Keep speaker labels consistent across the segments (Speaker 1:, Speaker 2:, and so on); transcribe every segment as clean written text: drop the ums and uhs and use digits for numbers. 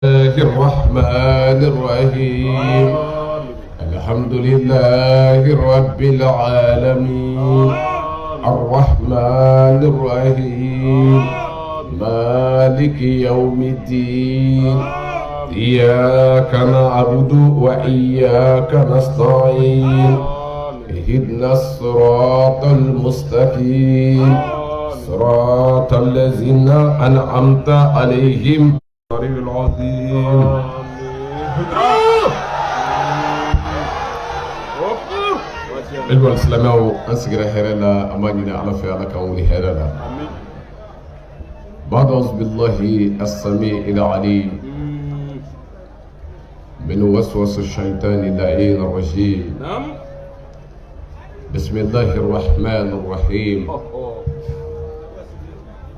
Speaker 1: الله الرحمن الرحيم الحمد لله رب العالمين الرحمن الرحيم مالك يوم الدين إياك نعبد وإياك نستعين اهدنا الصراط المستقيم صراط الذين أنعمت عليهم العظيم. الوالد السلام أنسجر هرلا أمانينا على فعل كوني هرلا بعد أعوذ بالله السميع العليم من وسوس الشيطان اللعين الرجيم. بسم الله الرحمن الرحيم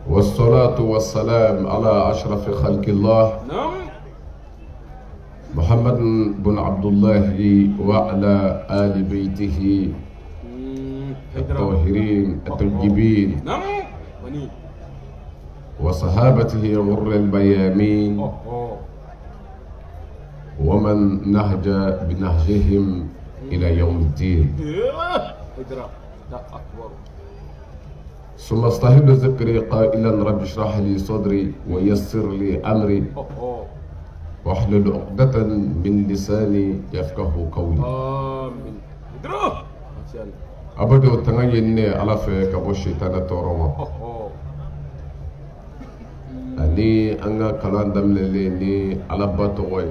Speaker 1: والصلاة والسلام على أشرف خلق الله محمد بن عبد الله وعلى آل بيته الطاهرين الطيبين وصحابته غر الميامين ومن نهج بنهجهم إلى يوم الدين. ثم استهد ذكري قائلا رب اشرح لي صدري ويسر لي امري واحلل عقدة من لساني يفقه قولي. امين. ابدو تنين على فك ابو الشيطان تورما اني انا كلام دملني على باتوي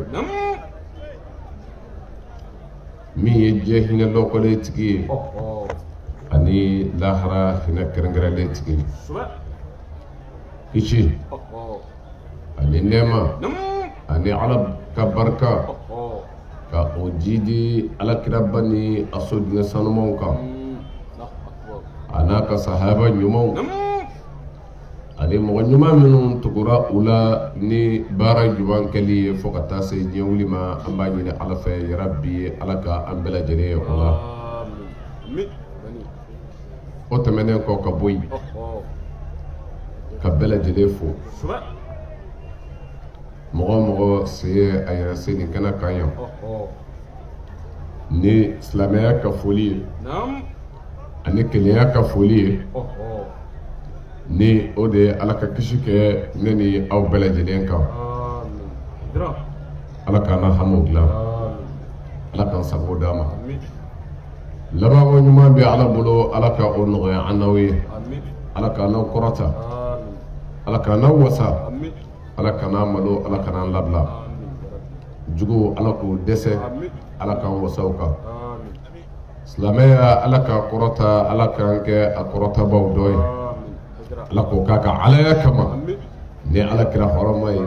Speaker 1: مي يجهنا لوكوليتكي ani lahara hina kerenggerale tigi ichi ani nema ani ala kabarka ka ojidi ala kirabani asudna sanumonka anaka sahaba nyumon ani mo nyuma minun tukura ula ni bara juban kali fokata se nyewlima ambani ni ala fa rabbi alaka ambela jere Allah amin. O tɛmɛnen kɔ ka bɔ yen ka bɛɛ lajɛlen fo mɔgɔ o mɔgɔ se ye a yɛrɛ se nin kɛnɛ kan yan ni silamɛya ka foli ye ani kelenya ka foli ye ni o de ye ala ka kisi kɛ ne ni aw bɛɛ lajɛlen kan ala k'an na hamiw dilan ala k'an sago d'a ma. laban ko ɲuman bɛ ala bolo ala ka o nɔgɔya an n'aw ye ala ka n'aw kɔrɔta ala ka n'aw wasa ala ka n'an malo ala ka n'an labila jugu ala k'o dɛsɛ ala k'an wasaw kan silamɛya ala ka kɔrɔta ala k'an kɛ a kɔrɔtabaw dɔ ye ala k'o k'a ka alaya kama ni ala kɛra hɔrɔma ye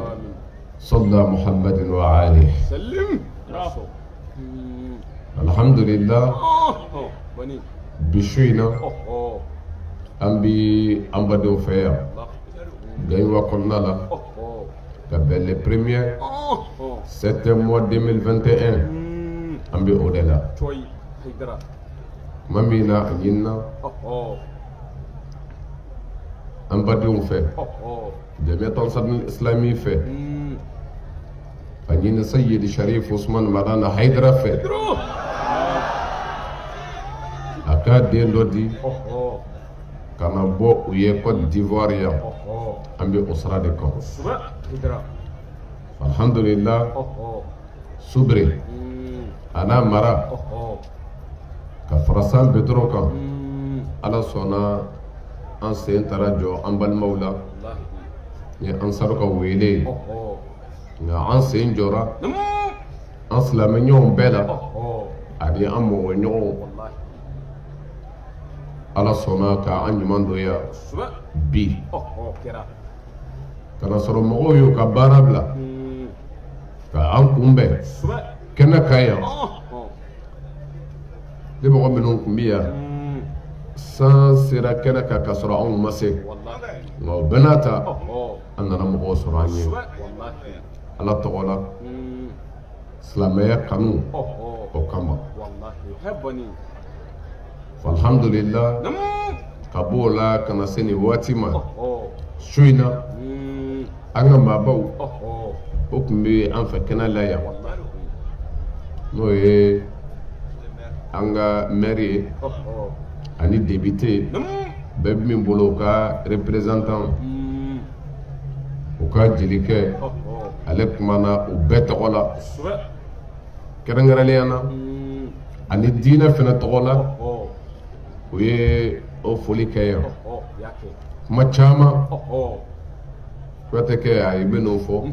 Speaker 1: sɔlila muhammadin wa alihi. Alhamdulillah bisuina an bi an badenw fɛ yan gayiwa kɔnɔna la ka bɛn le premier septembre 2021 an bi o de la tuma min na a ɲinina an badenw fɛ jamiat al islami fɛ a ɲini sayyid sharif usman madana haidara fɛ a ka den dɔ di ka na bɔ u ye Côte d'Ivoire yan an bɛ o sira de kan alhamdulillah subre a n'a mara ka fara san betoro kan ala sɔnna an sen taara jɔ an balimaw la ni an sara ka wele nka an sen jɔra an silamɛɲɔgɔnw bɛɛ la ani an mɔgɔɲɔgɔnw ala sɔnna ka an ɲuman dɔ ya bi kana sɔrɔ mɔgɔw y'u ka baara bila ka an kunbɛn kɛnɛ kan yan ni mɔgɔ minnu tun bɛ yan san sera kɛnɛ kan ka sɔrɔ anw ma se nka o bɛɛ n'a ta an nana mɔgɔw sɔrɔ an ye ala tɔgɔ la silamɛya kanu o kama alhamdulillah ka b'o la ka na se nin waati ma su in na an ka maabaw o tun bɛ an fɛ kɛnɛ la yan n'o ye an ka maire ye ani député bɛɛ bɛ min bolo u ka représentant u ka jelikɛ ale kumana u bɛɛ tɔgɔ la kɛrɛnkɛrɛnnenya na ani diinɛ fana tɔgɔ la u ye o foli kɛ yan kuma caman kuyatɛ kɛ a ye bɛ n'o fɔ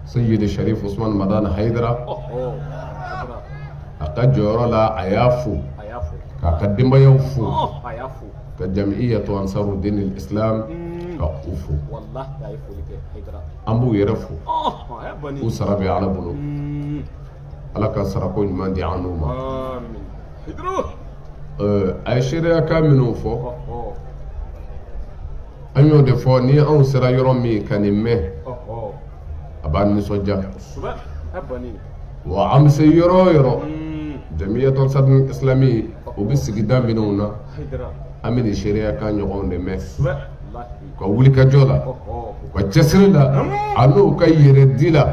Speaker 1: Sayyid Sharif Usman Madan Haidara a ka jɔyɔrɔ la a y'a fo k'a ka denbayaw fo ka Jamiyatu Ansarudin al-Islam ka u fo an b'u yɛrɛ fo u sara bɛ Ala bolo Ala ka sarako ɲuman di an n'u ma a ye seereya kan minnu fɔ an y'o de fɔ ni anw sera yɔrɔ min ka nin mɛn a b'an nisɔndiya wa an bɛ se yɔrɔ o yɔrɔ Jamiyatu Ansarudin al-Islami u bɛ sigida minnu na an bɛ nin seereya kan ɲɔgɔn de mɛn ka wulikajɔ la ka cɛsiri la a n'u ka yɛrɛdi la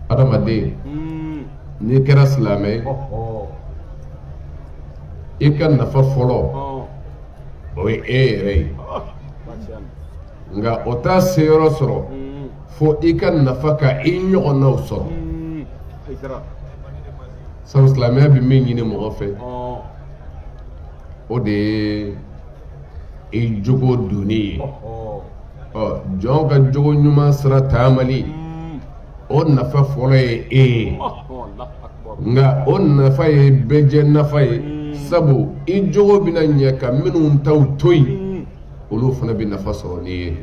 Speaker 1: adamaden n'i kɛra silamɛ ye i ka nafa fɔlɔ o ye e yɛrɛ ye nka o t'a se yɔrɔ sɔrɔ fo i ka nafa ka i ɲɔgɔnnaw sɔrɔ sabu silamɛya bɛ min ɲini mɔgɔ fɛ o de ye i jogo donni ye jɔn ka jogo ɲuman sira taamali o nafa fɔlɔ ye e ye nka o nafa ye bɛɛ nafa ye sabu i jogo bɛna ɲɛ ka minnu taw to yen olu fana bɛ nafa sɔrɔ n'i ye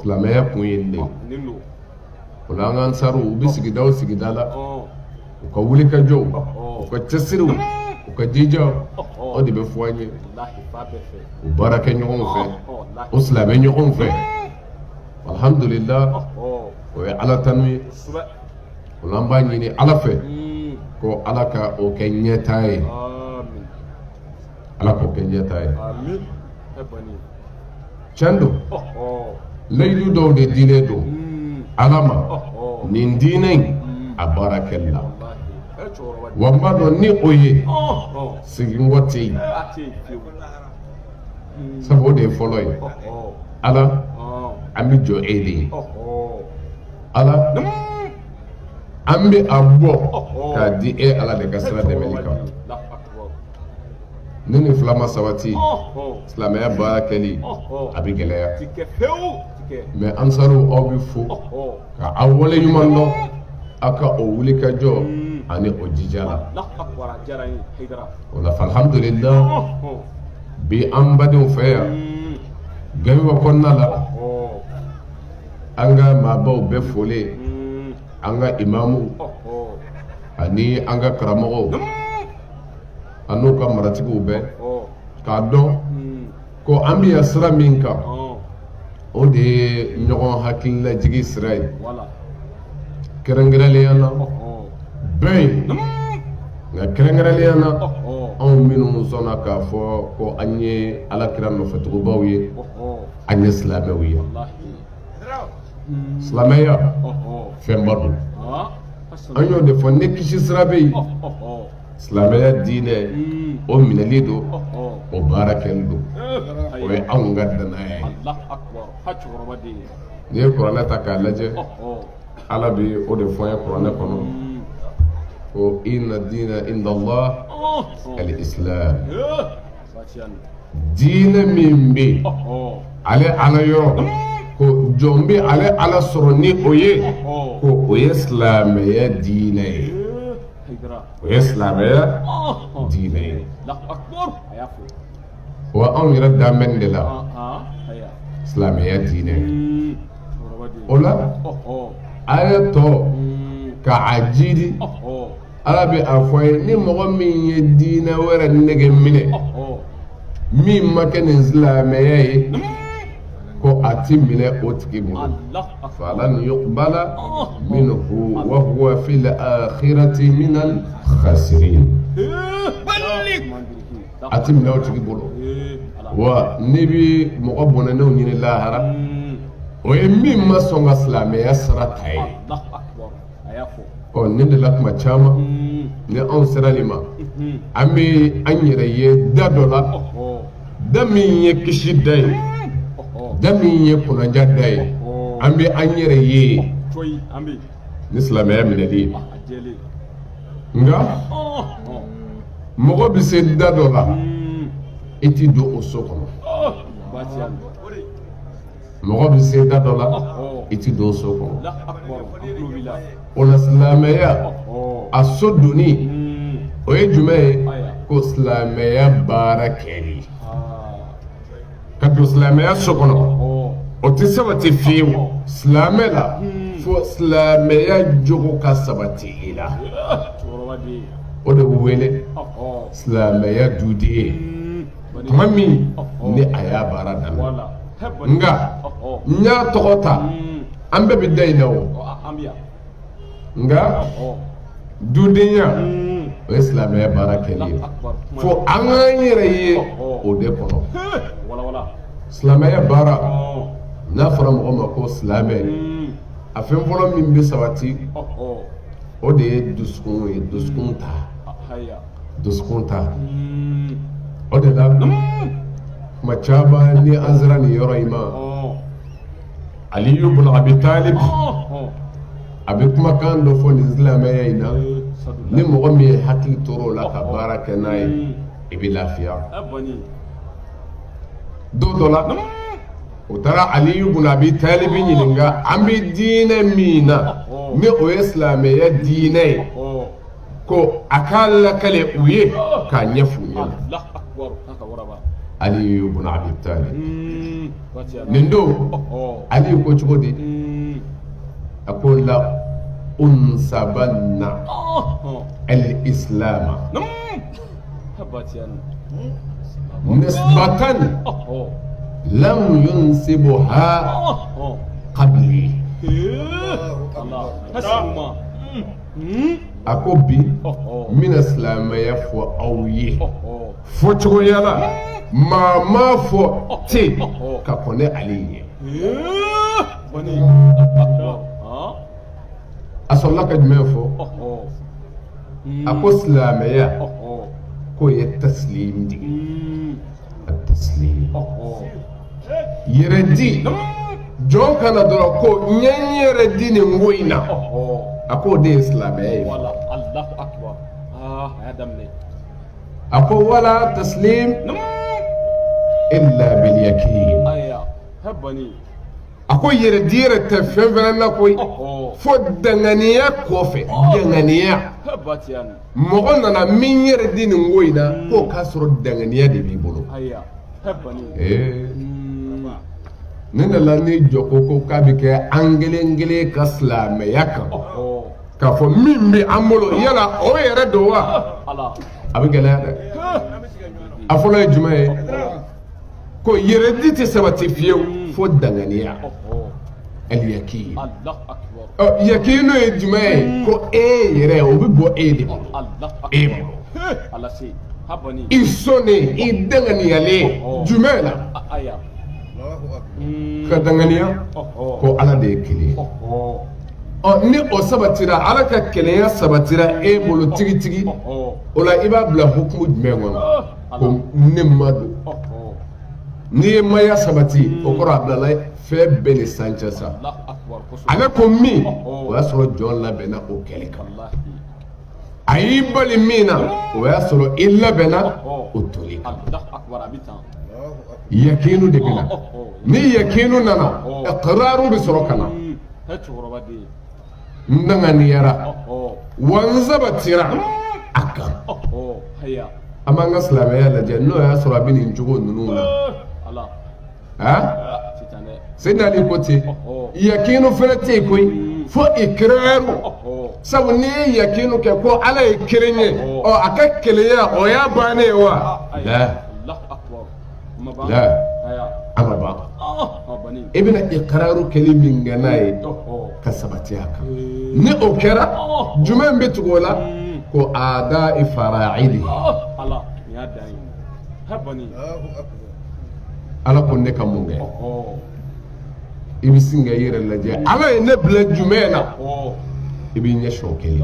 Speaker 1: silamɛya kun ye nin de o la an ka ansaru u bɛ sigida o sigida la u ka wulikajɔw u ka cɛsiriw u ka jijaw o de bɛ fɔ an ye u baara kɛ ɲɔgɔn fɛ o silamɛ ɲɔgɔn fɛ alhamdulillah o ye Ala tanu ye o la an b'a ɲini Ala fɛ ko Ala ka o kɛ ɲɛtaa ye Ala k'o kɛ ɲɛtaa ye tiɲɛ don layidu dɔw de dilen don Ala ma nin diinɛ in a baara kɛli la wa n b'a dɔn ni o ye sigikɔ tɛ yen sabu o de ye fɔlɔ ye Ala an bɛ jɔ e de ye Ala an bɛ a bɔ k'a di e Ala de ka sira dɛmɛli kan ni nin fila ma sabati silamɛya baara kɛli a bɛ gɛlɛya mais ansaru aw bɛ fo ka aw wale ɲuman dɔn aw ka o wulikajɔ ani o jija la o la alhamdulillah bi an badenw fɛ yan Gayiwa kɔnɔna la an ka maabaw bɛɛ folen an ka imamu ani an ka karamɔgɔw an n'u ka maratigiw bɛɛ k'a dɔn ko an bɛ yan sira min kan o de ye ɲɔgɔn hakililajigi sira ye kɛrɛnkɛrɛnnenya na bɛɛ ye nka kɛrɛnkɛrɛnnenya na anw minnu sɔnna k'a fɔ ko an ye Alakira nɔfɛtugubaw ye an ye silamɛw ye silamɛya fɛnba don an y'o de fɔ ni kisi sira bɛ yen silamɛya diinɛ o minɛli don o baara kɛli don o ye anw ka danaya ye n'i ye kuranɛ ta k'a lajɛ Ala bɛ o de fɔ an ye kuranɛ kɔnɔ ko inna diina inda Allah al-Islam diinɛ min bɛ ale Ala yɔrɔ ko jɔn bɛ ale Ala sɔrɔ ni o ye ko o ye silamɛya diinɛ ye o ye silamɛya diinɛ ye wa anw yɛrɛ danbɛ de la silamɛya diinɛ o la a ye tɔ k'a jidi Ala bɛ a fɔ ye ni mɔgɔ min ye diinɛ wɛrɛ nege minɛ min ma kɛ nin silamɛya ye ko a ti minɛ o tigi bolo falan yuqbala minhu wa huwa fil akhirati minal khasirin a ti minɛ o tigi bolo wa ni bi mɔgɔ bɔnɛnɛw ɲini lahara o ye min ma sɔn ka silamɛya sara ta ye ɔ nin de la tuma caman ni anw sera nin ma an bɛ an yɛrɛ ye da dɔ la da min ye kisi da ye da min ye kunnaja da ye an bɛ an yɛrɛ ye ni silamɛya minɛli ye nka mɔgɔ bɛ se da dɔ la i ti don o so kɔnɔ mɔgɔ bɛ se da dɔ la i ti don o so kɔnɔ o la silamɛya a so donni o ye jumɛn ye ko silamɛya baara kɛli ka don silamɛya so kɔnɔ o tɛ sabati fiyewu silamɛ la fo silamɛya jogo ka sabati i la o de bɛ wele silamɛya duden tuma min ni a y'a baara daminɛ nka n y'a tɔgɔ ta an bɛɛ bɛ da in na o nka dudenya o ye silamɛya baara kɛli ye fo an k'an yɛrɛ ye o de kɔnɔ silamɛya baara n'a fɔra mɔgɔ ma ko silamɛ a fɛn fɔlɔ min bɛ sabati o de ye dusukun ye dusukun ta o de la kuma caman ni an sera nin yɔrɔ in ma Aliyu ibn Abi Talib a bɛ kumakan dɔ fɔ nin silamɛya in na ni mɔgɔ min ye hakili tor'o la ka baara kɛ n'a ye i bɛ lafiya don dɔ la o taara Aliyu ibn Abi Talib ɲininka an bɛ diinɛ min na ni o ye silamɛya diinɛ ye ko a k'a lakale u ye k'a ɲɛf'u ɲɛna Aliyu ibn Abi Talib nin don Aliyu ko cogo di a ko la unsabanna al-islam nisbatan lam yunsibuha qabli a ko bi n bɛna silamɛya fɔ aw ye fɔ cogoya la maa ma fɔ ten ka kɔn ne ale ye a sɔrɔla ka jumɛn fɔ a ko silamɛya k'o ye taslim de a taslim yɛrɛ di jɔn kana dɔrɔn ko n ye n yɛrɛ di nin ko in na a k'o de ye silamɛya ye a ko wala taslim illa bil yakin a ko yɛrɛ di yɛrɛ tɛ fɛn fɛnɛ na koyi fo danganiya kɔfɛ danganiya mɔgɔ nana min yɛrɛ di nin ko in na k'o k'a sɔrɔ danganiya de b'i bolo ne nana ni jɔ ko k'a bɛ kɛ an kelen kelen ka silamɛya kan k'a fɔ min bɛ an bolo yala o yɛrɛ don wa a bɛ gɛlɛya dɛ a fɔlɔ ye jumɛn ye ko yɛrɛdi tɛ sabati fiyewu fo danganiya al-yakin yakinu ye jumɛn ye ko e yɛrɛ o bɛ bɔ e de bolo e bolo i sɔnnen i danganiyalen jumɛn la ka danganiya ko ala de ye kelen ni o sabatira ala ka kelenya sabatira e bolo tigitigi o la i b'a bila hukumu jumɛn kɔnɔ ko ne ma don n'i ye maya sabati o kɔrɔ a bilala fɛn bɛɛ ni san cɛ sa ale ko min o y'a sɔrɔ jɔn labɛnna o kɛlɛ kan a y'i bali min na o y'a sɔrɔ i labɛnna o toli kan yakinu de bɛ na ni yakinu nana iqraru bɛ sɔrɔ ka na n danganiyara wa n sabatira a kan an b'an ka silamɛya lajɛ n'o y'a sɔrɔ a bɛ nin cogo ninnu na Seydina Ali ko ten yakinu fɛnɛ tɛ yen koyi fo ikiraru sabu n'i ye yakinu kɛ ko ala ye kelen ye a ka kelenya o y'a bannen ye wa la a ma ban i bɛna ikiraru kɛli min kɛ n'a ye ka sabati a kan ni o kɛra jumɛn bɛ tugu o la ko ada fara'ili ala ko ne ka mun kɛ i bɛ sin ka i yɛrɛ lajɛ ala ye ne bila jumɛn na i b'i ɲɛsin o kelen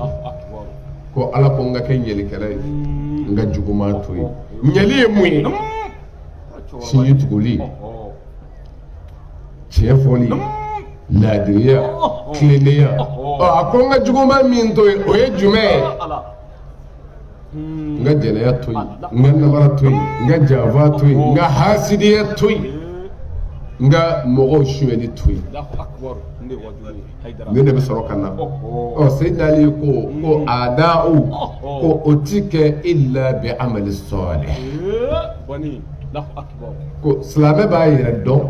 Speaker 1: ko ala ko n ka kɛ ɲɛlikɛla ye n ka juguman to yen ɲɛli ye mun ye sinji tuguli tiɲɛ fɔli laadiriya tilennenya a ko n ka juguman min to yen o ye jumɛn ye n ka jɛnɛya to yen n ka namara to yen n ka janfa to yen n ka hasidiya to yen n ka mɔgɔw suyɛli to yen ne de bɛ sɔrɔ ka na Seydina Ali ko aada'u ko o ti kɛ illa bi amali salih ko silamɛ b'a yɛrɛ dɔn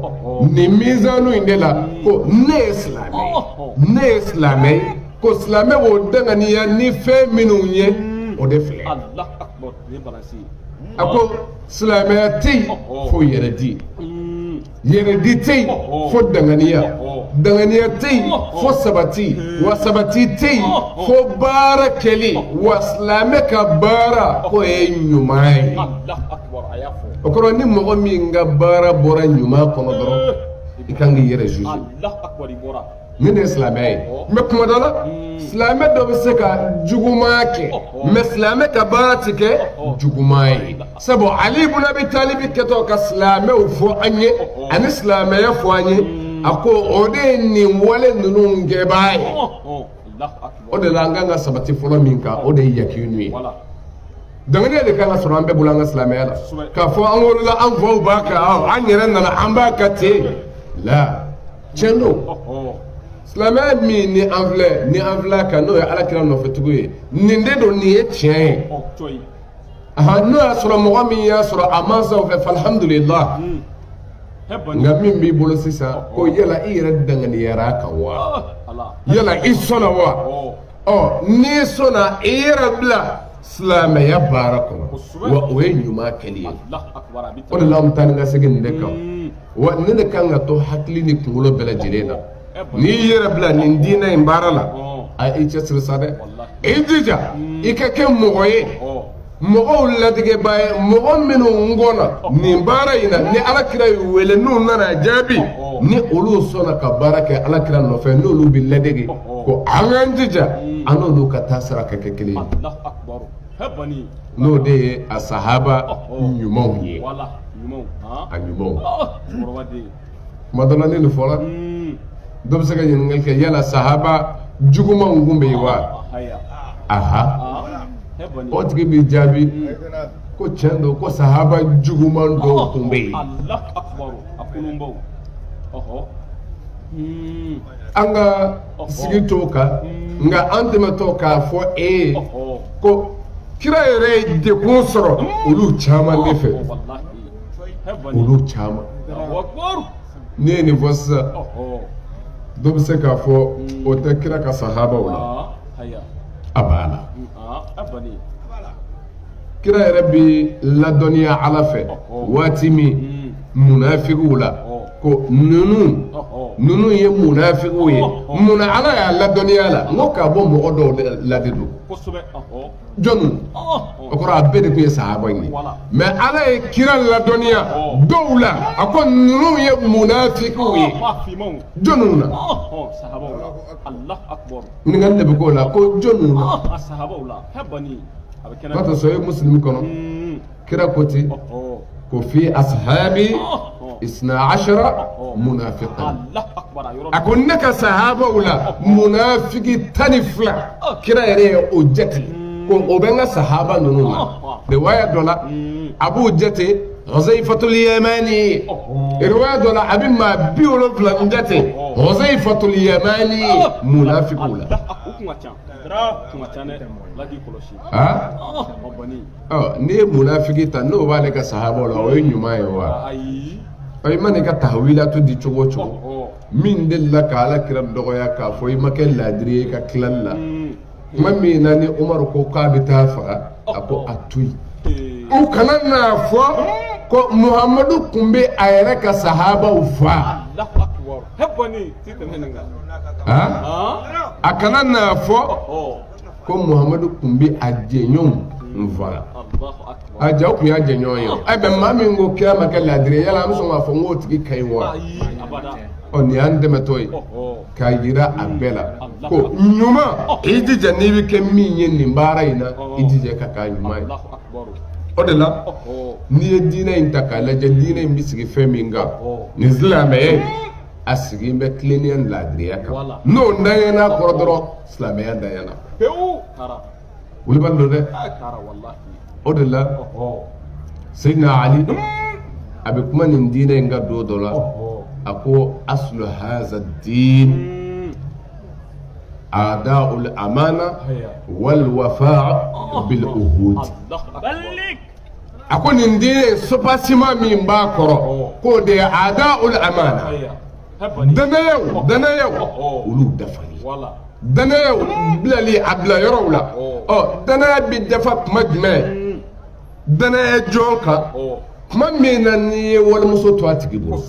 Speaker 1: nin mizanu in de la ko ne ye silamɛ ye ko silamɛ b'o danganiya ni fɛn minnu ye o de filɛ a ko silamɛya tɛ yen fo yɛrɛdi yɛrɛdi tɛ yen fo danganiya danganiya tɛ yen fo sabati wa sabati tɛ yen fo baara kɛli wa silamɛ ka baara k'o ye ɲuman ye o kɔrɔ ni mɔgɔ min ka baara bɔra ɲuman kɔnɔ dɔrɔn i kan k'i yɛrɛ juge ni de ye silamɛ ye mɛ kuma dɔ la silamɛ dɔ bɛ se ka juguman kɛ mɛ silamɛ ka baara tɛ kɛ juguman ye sabu Ali ibn Abi Talib kɛtɔ ka silamɛw fɔ an ye ani silamɛya fɔ an ye a ko o de ye nin wale ninnu kɛbaa ye o de la an kan ka sabati fɔlɔ min kan o de ye yakinu ye danganiya de kan ka sɔrɔ an bɛɛ bolo an ka silamɛya la k'a fɔ an wolola an faw b'a kɛ an yɛrɛ nana an b'a kɛ ten la tiɲɛ don silamɛya min ni an filɛ kan n'o ye alakira nɔfɛtigiw ye nin de don nin ye tiɲɛ ye n'o y'a sɔrɔ mɔgɔ min y'a sɔrɔ a mansaw fɛ alhamdulillah nka min b'i bolo sisan ko yala i yɛrɛ danganiyara kan wa yala i sɔnna wa n'i sɔnna i yɛrɛ bila silamɛya baara kɔnɔ wa o ye ɲuman kɛli ye o de la an bɛ taa ni ka segin nin de kan wa ne de kan ka to hakili ni kunkolo bɛɛ lajɛlen na n'i yɛrɛ bila nin diinɛ in baara la a i cɛsiri sa dɛ i jija i ka kɛ mɔgɔ ye mɔgɔw latigɛbaa ye mɔgɔ minnu ngɔnna nin baara in na ni alakira y'u wele n'u nana jaabi ni olu sɔnna ka baara kɛ alakira nɔfɛ n'olu bɛ ladege ko an k'an jija an n'olu ka taa sira ka kɛ kelen ye n'o de ye a sahaba ɲumanw ye a ɲumanw kuma dɔ la ne nin fɔra dɔ bɛ se ka ɲininkali kɛ yala sahaba jugumanw kun bɛ yen wa o tigi b'i jaabi ko tiɲɛ don ko sahaba juguman dɔw kun bɛ yen an ka sigi t'o kan nka an tɛmɛtɔ k'a fɔ ko kira yɛrɛ ye dekun sɔrɔ olu caman de fɛ olu caman ne ye nin fɔ sisan dɔ bɛ se k'a fɔ o tɛ kira ka sahabaw la a b'a la kira yɛrɛ bɛ ladɔnniya Ala fɛ waati min munafigiw la ko ninnu ye munafigiw ye munna Ala y'a ladɔnniya la n ko k'a bɔ mɔgɔ dɔw la de don jɔnni o kɔrɔ a bɛɛ de tun ye sahaba ye mɛ Ala ye kira ladɔnniya dɔw la a ko ninnu ye munafigiw ye jɔnniw na ɲininkali de bɛ k'o la ko jɔnniw na n'o tɛ sɔ ye musulmi kɔnɔ kira ko ten ko fi ashabi 12 munafiqan a ko ne ka sahabaw la munafiki 12 kira yɛrɛ ye o jate ko o bɛ n ka sahaba ninnu na riwaya dɔ la a b'o jate Huzaifatul Yamani riwaya dɔ la a bɛ maa 70 jate Huzaifatul Yamani munafiqu la n'i ye munafiki ta n'o b'ale ka sahabaw la o ye ɲuman ye wa i ma n'i ka tahwilatu di cogo o cogo min delila ka Alakira dɔgɔya k'a fɔ i ma kɛ laadiri ye i ka tilali la tuma min na ni Umaru ko k'a bɛ taa faga a ko a to yen u kana n'a fɔ ko Muhamadu tun bɛ a yɛrɛ ka sahabaw fa a kana n'a fɔ ko Muhamadu tun bɛ a jɛɲɔgɔnw fa a jaw kun y'a jɛɲɔgɔn ye a bɛ maa min ko kira ma kɛ laadiri yala an bɛ sɔn k'a fɔ n k'o tigi ka ɲi wa ɔ nin y'an dɛmɛtɔ ye k'a yira a bɛɛ la ko ɲuman i jija n'i bɛ kɛ min ye nin baara in na i jija ka k'a ɲuman ye o de la n'i ye diinɛ in ta k'a lajɛ diinɛ in bɛ sigi fɛn min kan nin silamɛya a sigi bɛ tilennenya ni laadiriya kan n'o danyana kɔrɔ dɔrɔn silamɛya danyana wuli b'a dɔn dɛ o de la Seydina Ali a bɛ kuma nin diinɛ in ka don dɔ la a ko aslu haza diin ada'ul amana wal wafa' bil uhud a ko nin diinɛ sopasima min b'a kɔrɔ k'o de ye ada'ul amana danayaw olu dafali danayaw bilali a bila yɔrɔw la ɔ danaya bɛ dafa kuma jumɛn danaya jɔn kan kuma min na n'i ye walimuso to a tigi bolo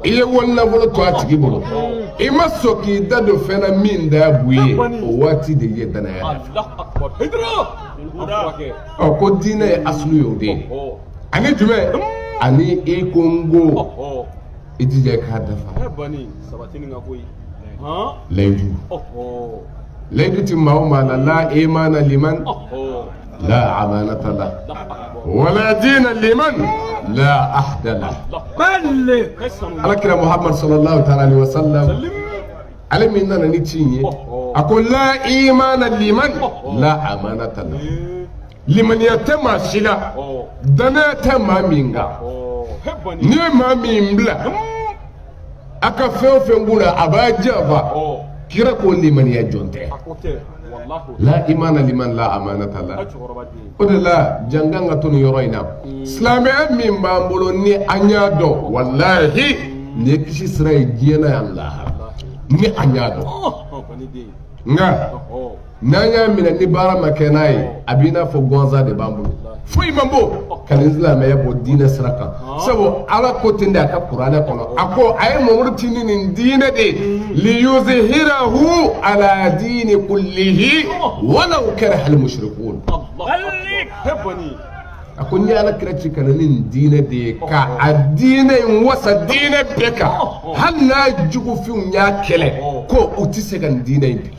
Speaker 1: i ye walinafolo to a tigi bolo i ma sɔn k'i da don fɛn na min da bu ye o waati de ye danaya ɔ ko diinɛ ye asulu ye o de ye ani jumɛn ani i ko n ko i jija k'a dafa layidu layidu ti maa o maa la la imana liman la amanata la wala diina liman la ahda la alakira Muhammad sallallahu ta'ala alaihi wa sallam ale min nana ni ci ye a ko la imana liman la amanata la limaniya tɛ maa si la danaya tɛ maa min kan n'i ye maa min bila a ka fɛn o fɛn b'u la a b'a janfa kira ko limaniya jɔn tɛ la imana liman la amanata la o de la jangan ka to nin yɔrɔ in na silamɛya min b'an bolo ni an y'a dɔn walahi nin ye kisi sira ye diɲɛ na yan lahara ni an y'a dɔn nka n'an y'a minɛ ni baara ma kɛ n'a ye a b'i n'a fɔ gansan de b'an bolo foyi man bɔ ka nin silamɛya bɔ diinɛ sira kan sabu ala ko ten de a ka kuranɛ kɔnɔ a ko a ye mamadu ti ni nin diinɛ de liyuzhirahu ala diini kullihi walaw kariha al-mushrikun a ko n ye ala kira ci ka na ni nin diinɛ de ye ka a diinɛ in wasa diinɛ bɛɛ kan hali n'a jugufinw y'a kɛlɛ ko u tɛ se ka nin diinɛ in bi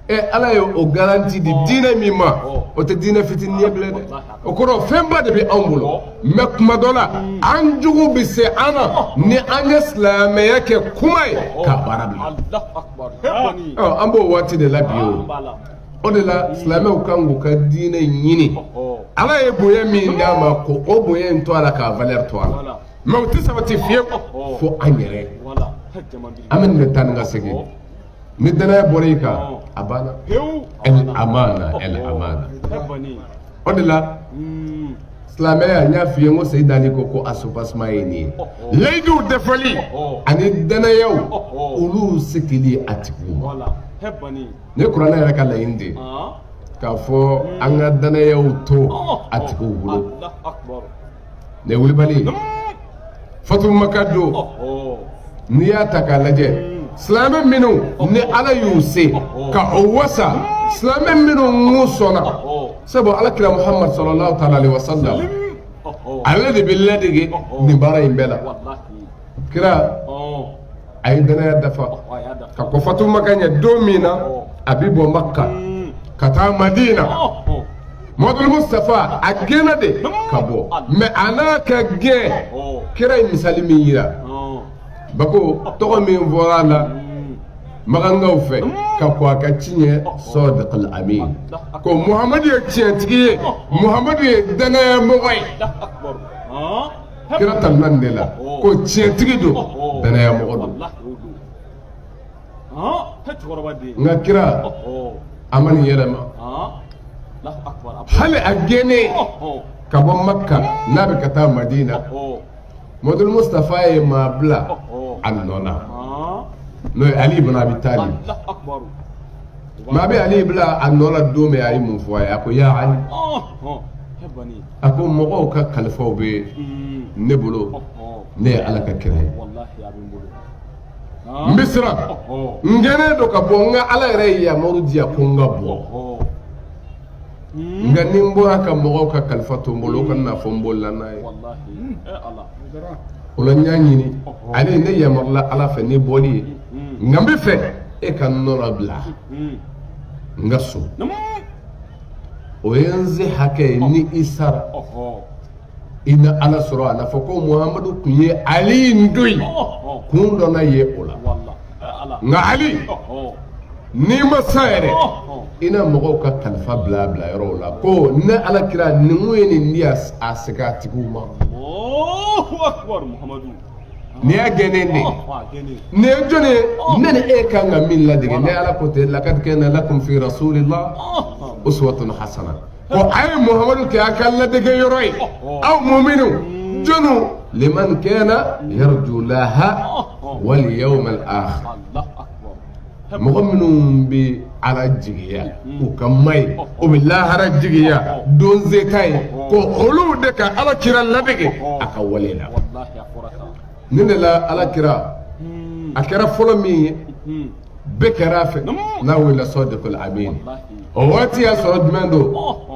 Speaker 1: ala ye o garanti di diinɛ min ma o tɛ diinɛ fitinin ye bilen dɛ o kɔrɔ fɛnba de bɛ anw bolo mɛ kuma dɔ la an jugu bɛ se an na ni an ye silamɛya kɛ kuma ye k'a baara bila an b'o waati de la bi o de la silamɛw kan k'u ka diinɛ ɲini ala ye bonya min d'a ma ko o bonya in to a la k'a valeur to a la mɛ o tɛ sabati fiyewu fo an yɛrɛ an bɛ nin de taa ni ka segin ni danaya bɔra i kan a banna el amana o de la silamɛya n y'a f'i ye n ko Seydina Ali ko asopasima ye nin ye layiduw dafali ani danayaw olu segili a tigiw ma ne kuranɛ yɛrɛ ka laɲini de k'a fɔ an ka danayaw to a tigiw bolo ne wulibali Fatumata don n'i y'a ta k'a lajɛ silamɛ minnu ni ala y'u se ka o wasa silamɛ minnu mun sɔnna sabu alakira Muhammad sallallahu ta'ala alaihi wa sallam ale de bɛ ladege nin baara in bɛɛ la kira a ye danaya dafa ka kɔn Fatumata ɲɛ don min na a bɛ bɔ Makka ka taa Madina Muhamadu Mustafa a gɛnna de ka bɔ mɛ a n'a ka gɛn kira ye misali min yira bako tɔgɔ min fɔra a la magankaw fɛ ka kɔn a ka tiɲɛ Sadiqul Amin ko Muhamadu ye tiɲɛtigi ye Muhamadu ye danaya mɔgɔ ye kira tanna nin de la ko tiɲɛtigi don danaya mɔgɔ don nka kira a ma nin yɛlɛma hali a gɛnnen ka bɔ Makka n'a bɛ ka taa Madina Muhamadu Mustafa ye maa bila a nɔ la n'o ye Ali ibn Abi Talib maa bɛ Ali bila a nɔ la don min a ye mun fɔ a ye a ko ya Ali a ko mɔgɔw ka kalifaw bɛ ne bolo ne ye Ala ka kira ye n bɛ siran n gɛnnen don ka bɔ n ka Ala yɛrɛ ye yamaru di yan ko n ka bɔ ngani mbora ka mogo ka kalfato mbolo kan na fombola na
Speaker 2: wallahi Allah
Speaker 1: wala nyanyini ale ne yamarla ala fe ni boli ngambe fe e kan nora bla ngaso o yanzi hake ni isara ina ala sura na fako muhammadu kunye ali ndui kun dona ye ola nga ali ni masayre ina mogo ka kalfa bla bla yoro la ko na ala kira ni ngweni ndiya asigati kuma
Speaker 2: Allahu akbar muhammadu
Speaker 1: ni agene ne jone nene e kanga min la dige ne ala ko te lakad kana lakum fi rasulillah uswatun hasana ko ay muhammadu ke akalla dige yoroi aw mu'minu jonu liman kana yarju laha wal yawm al akhir مغمنون على الجيا وكماي وبالله على الجيا دون زيتاي كو خلو دك على كرا لدك اكولينا والله يا فرقا نلا على كرا اكرا فلمي بكراف ناوي صادق الامين واتي يا صاد مندو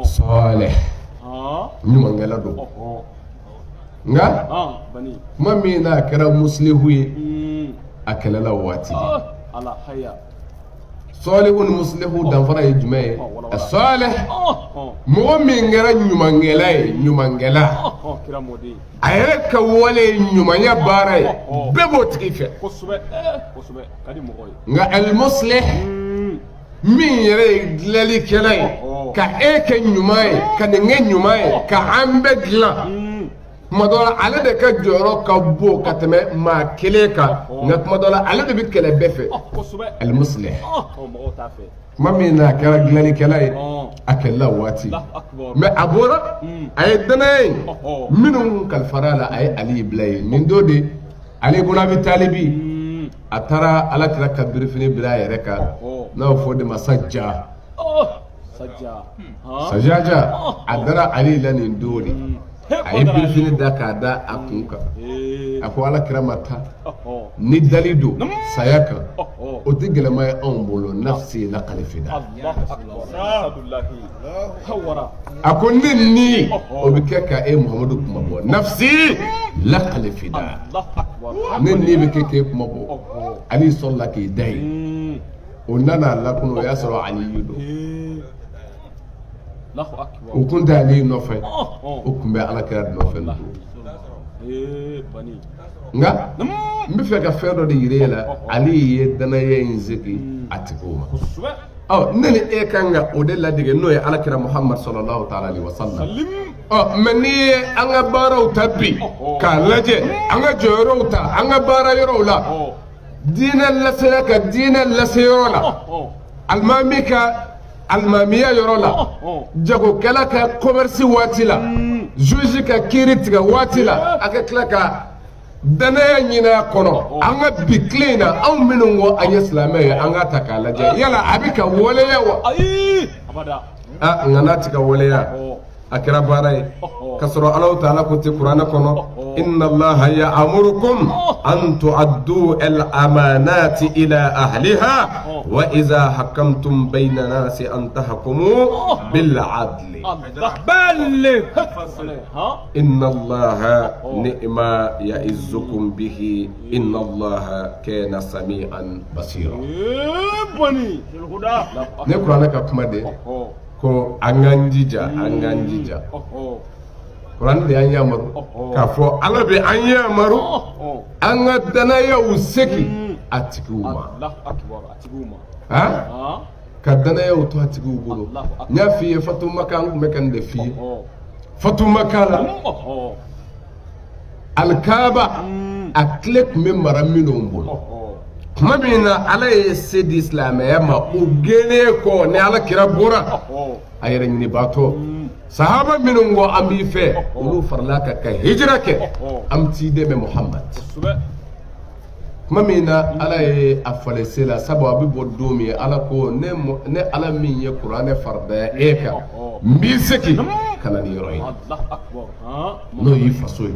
Speaker 1: صالح نيما نغلادو nga
Speaker 2: bani
Speaker 1: mami na kara muslihu akala wati
Speaker 2: ala haya
Speaker 1: صالح مسلم دنفرا يجمع الصالح مؤمن غير نيمانغلا
Speaker 2: كرامودي
Speaker 1: ايرك ولي نيمانيا باراي بيبو تكيفه
Speaker 2: كسبه كدي موي
Speaker 1: المصلح من يري دلالي كلاي كايك نيماي كنيماي كامبدلا madola ale de ka joro ka bo katame ma keleka ngat madola ale de bikele befe al muslih mamina kala glani kelay akella wati ma abora ay danay minun kal farala ay ali blay min dodi ali ibn abi talibi atara ala kira kabir fini bila yereka na fodi masajja sajaja adara ali lanin dodi ay bilfini da ka da akunka ako ala kiramata ni dalido sayaka o tigele may ombolo nafsi la qalifida Allah akbar hawara ako ninni o bikeka e muhammadu kuma bo nafsi la qalifida Allah akbar ninni bikeke kuma bo ali sallaki dai onana la kuno yasra ali yudo Allahu akbar o kunta ali no fe o kumbe ala kira no fe bani nga mbi fe ka fe do de yirela ali ye dana ye nziki atikuma oh nene e kanga o de la dige no ye ala kira muhammad sallallahu ta'ala alaihi wasallam oh mani anga baraw tabbi ka laje anga joro ta anga bara yoro la dina la saka dina la sayola almamika almamiya yɔrɔ la jagokɛla ka commerce waati la juge ka kiiri tigɛ waati la a ka tila ka danaya ɲin'a kɔnɔ an ka bi tile in na anw minnu ko an ye silamɛ ye an ka ta k'a lajɛ yala a bɛ ka waleya wa nka n'a ti ka waleya a kɛra baara ye k'a sɔrɔ Alahu Taala ko ten kuranɛ kɔnɔ inna Allaha ya'murukum an tu'addu al-amanati ila ahliha wa idha hakamtum bayna nasi an tahkumu bil 'adli inna Allaha ni'ma ya'izzukum bihi inna Allaha kana sami'an basira ne kuranɛ ka kuma de ko anganjija Quran de an yamaru ka fɔ ala bɛ an yamaru an ka danaya seki a tigiw ma ka danaya to a tigiw bolo n y'a f'i ye Fatumata an kun bɛ ka nin de f'i ye Fatumata la Alkaaba a tile kun bɛ mara minnu bolo tuma min na ala ye se di silamɛya ma o genen kɔ ni ala kira bɔra a yɛrɛ ɲinibaatɔ sahaba minnu ko an b'i fɛ olu farala ka hijira kɛ an t'i dɛmɛ Muhammad tuma min na ala ye a falese la sabu a bɛ bɔ don min ala ko ne ala min ye kuranɛ faridaya e kan n b'i segin ka na ni yɔrɔ in n'o y'i faso ye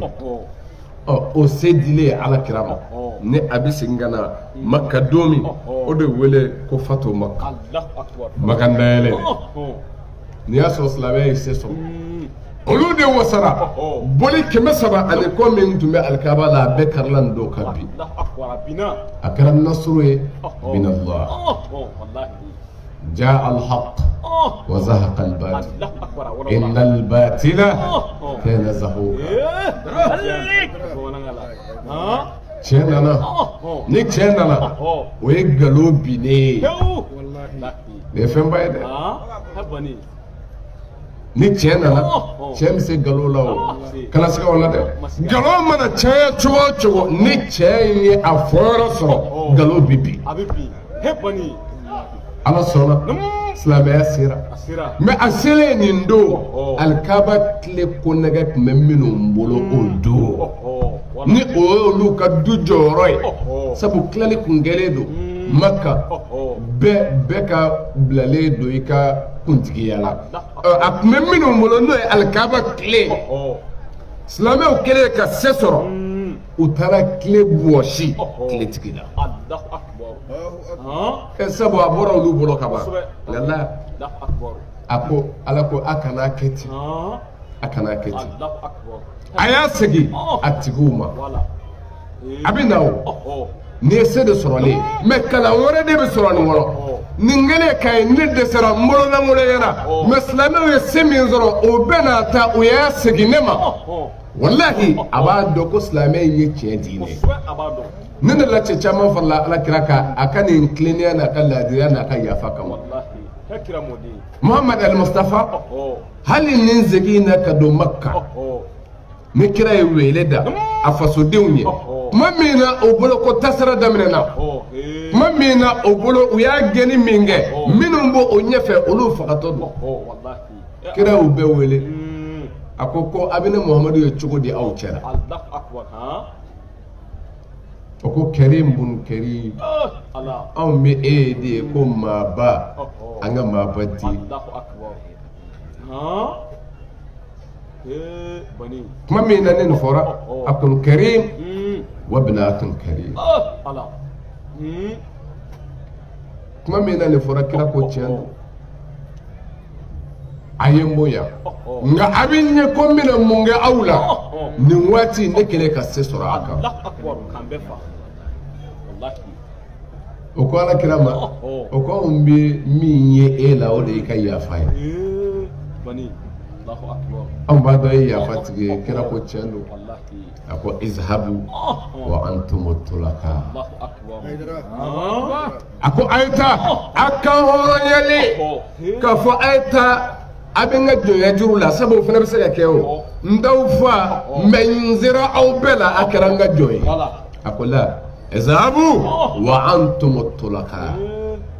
Speaker 1: o se dilen ala kira ma ne a bɛ segin ka na Makka don min o de wele ko Fatu Makka Makka dayɛlɛ ni y'a sɔrɔ silamɛya ye se sɔrɔ olu de wasara boli 300 ani kɔ min tun bɛ alikaba la a bɛɛ karila nin don kan bi a kɛra nasuru ye min Allah جاء الحق وزهق الباطل إن الباطل كان زهوقا تشيننا نيك تشيننا ويقلو بني نفهم بايد ni tiɲɛ nana cɛ bɛ se nkalon la o kana se ka wala dɛ nkalon mana caya cogo o cogo ni cɛ in ye a fɔyɔrɔ sɔrɔ nkalon bɛ bin ala sɔnna silamɛya sera mais a selen nin don alikaba tile ko nɛgɛ tun bɛ minnu bolo o don ni o y'olu ka du jɔyɔrɔ ye sabu tilali kun kɛlen don maka bɛɛ ka bilalen don i ka kuntigiya la a tun bɛ minnu bolo n'o ye alikaba tile silamɛw kɛlen ka se sɔrɔ u taara tile wɔsi tiletigi la sabu a bɔra olu bolo ka ban lala a ko ala ko a kana kɛ ten a kana kɛ ten a y'a segin a tigiw ma a bɛ na o ni ye se de sɔrɔlen mais kalan wɛrɛ de bɛ sɔrɔ nin kɔnɔ nin kɛlen ka ye ne dɛsɛra n bololankolon ɲɛna mais silamɛw ye se min sɔrɔ o bɛ na ta o y'a segin ne ma wallahi a b'a dɔn ko silamɛ in ye tiɲɛ diinɛ ye ne de la cɛ caman farala alakira kan a ka nin tilennenya n'a ka laadiriya n'a ka yafa kama Muhammad al-Mustafa hali ni n seginna ka don Makka ni kira ye wele da a fasodenw ye tuma min na o bolo ko tasira daminɛna tuma min na o bolo u y'a gɛnni min kɛ minnu b'o o ɲɛfɛ olu fagatɔ don kira y'u bɛɛ wele a ko a bɛ ne Muhammadu ye cogo di aw cɛla o ko Karim bun Karim anw bɛ e de ye ko maaba an ka maaba di kuma min na ne nin fɔra a kun Karim wa binatun Karim kuma min na nin fɔra kira ko tiɲɛ don a ye n bonya nka a bɛ ɲɛ ko n bɛna mun kɛ aw la nin waati ne kɛlen ka se sɔrɔ a kan o ko ala kira ma o ko anw bɛ min ye e la o de y'i ka yafa ye anw b'a dɔn e ye yafa tigi ye kira ko tiɲɛ don a ko izhabu wa antum tulaka a ko a ye taa a kan hɔrɔnyali k'a fɔ a ye taa a bɛ n ka jɔnya juru la sabu o fana bɛ se ka kɛ o n t'aw fa mais n sera aw bɛɛ la a kɛra n ka jɔn ye a ko la izhabu wa antum tulaka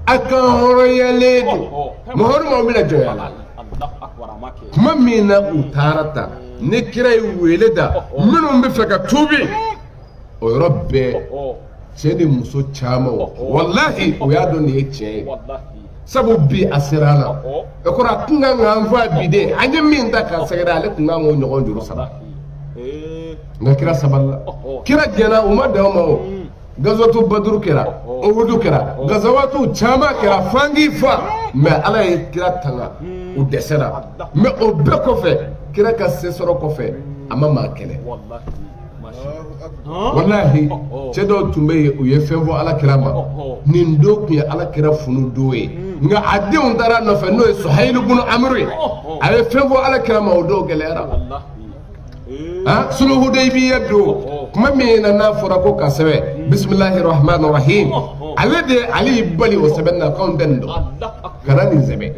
Speaker 1: a kan hɔrɔnyalen don muhamadu ma bɛna jɔnya la kuma min na u taara ta ni kira ye wele da minnu bɛ fɛ ka tuubi o yɔrɔ bɛɛ cɛ ni muso caman wallahi o y'a dɔn nin ye tiɲɛ ye sabu bi a sera a la o kɔrɔ a tun kan k'an fɔ a bi de an ye min ta k'a sɛgɛrɛ ale tun kan k'o ɲɔgɔn juru sara nka kira sabalila kira jɛna u ma dan o ma o gazwatu baduru kɛra uhudu kɛra gazawatu caman kɛra fangi fa mais ala ye kira tanga u dɛsɛra mais o bɛɛ kɔfɛ kira ka se sɔrɔ kɔfɛ a ma maa kɛlɛ wallahi cɛ dɔw tun bɛ yen u ye fɛn fɔ ala kira ma nin don tun ye ala kira funu don ye nka a denw taara nɔfɛ n'o ye Suhayl ibn Amr ye a ye fɛn fɔ ala kira ma o don gɛlɛyara sulhu Hudaybiya don kuma min na n'a fɔra ko ka sɛbɛn bisimilahi rahmani rahim ale de ale y'i bali o sɛbɛn na k'anw tɛ nin dɔn kana nin sɛbɛn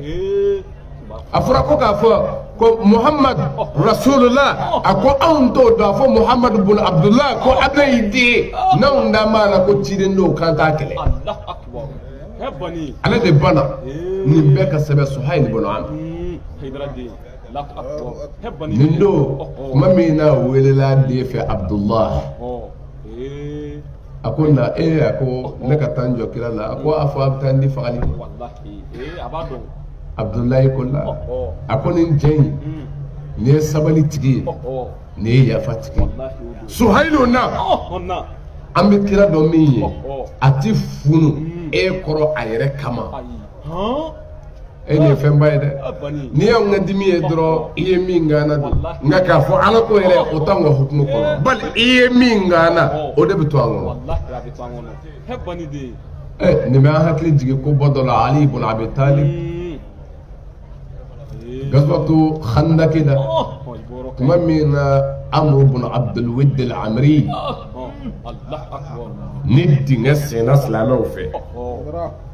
Speaker 1: a fɔra ko k'a fɔ ko Muhammad Rasulullah a ko anw t'o dɔn a fɔ Muhammad ibn Abdullah ko ala y'i den n'anw da b'a la ko ciden don k'an t'a kɛlɛ ale de banna nin bɛɛ ka sɛbɛn Suhayl ibn Amr nin don kuma min na welela den fɛ Abdullah a ko na a ko ne ka taa n jɔ kira la a ko a fɔ a bɛ taa n di fagali Abdullahi ko la a ko nin cɛ in nin ye sabali tigi ye nin ye yafa tigi ye Suhaylu na an bɛ kira dɔn min ye a ti funu e kɔrɔ a yɛrɛ kama e ni fɛn ba ye dɛ
Speaker 2: bani
Speaker 1: ni y'anw ka dimi ye dɔrɔn i ye min gana don nka k'a fɔ ala ko yɛrɛ o t'anw ka hukumu kɔnɔ bali i ye min gana o de bɛ to an kɔnɔ
Speaker 2: wallahi a bɛ to an kɔnɔ he bani de
Speaker 1: nin bɛ an hakili jigin ko bɔ dɔ la Ali ibn Abi Talib gazwatu Khandaki la tuma min na Amr ibn Abdul Wadd al-Amri
Speaker 2: Allah akbar
Speaker 1: ni dingɛ senna silamɛw fɛ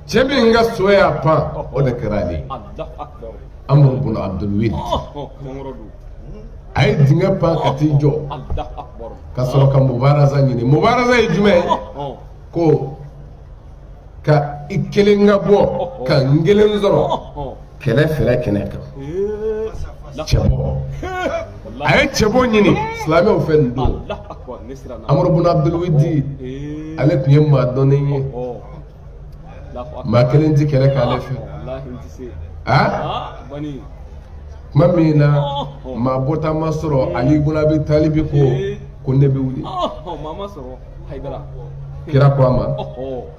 Speaker 1: cɛ min ka so y'a pan o de kɛra ale
Speaker 2: Allah akbar
Speaker 1: Amr ibn Abdul Wadd
Speaker 2: mangoro do
Speaker 1: a ye dingɛ pan ka t'i jɔ
Speaker 2: Allah akbar
Speaker 1: ka sɔrɔ ka mubaraza ɲini mubaraza ye jumɛn ye ko ka i kelen ka bɔ ka n kelen sɔrɔ kɛlɛ fɛrɛ kɛnɛ kan cɛbɔ a ye cɛbɔ ɲini silamɛw fɛ nin don
Speaker 2: Allah akbar ne siranna
Speaker 1: Amr ibn Abdul Wadd ale tun ye maa dɔnnen ye maa kelen tɛ kɛlɛ k'ale fɛ
Speaker 2: wallahi n tɛ se bani
Speaker 1: tuma min na maa bɔta ma sɔrɔ Ali ibn Abi Talib ko ne bɛ wuli
Speaker 2: maa ma sɔrɔ Haidara
Speaker 1: kira ko a ma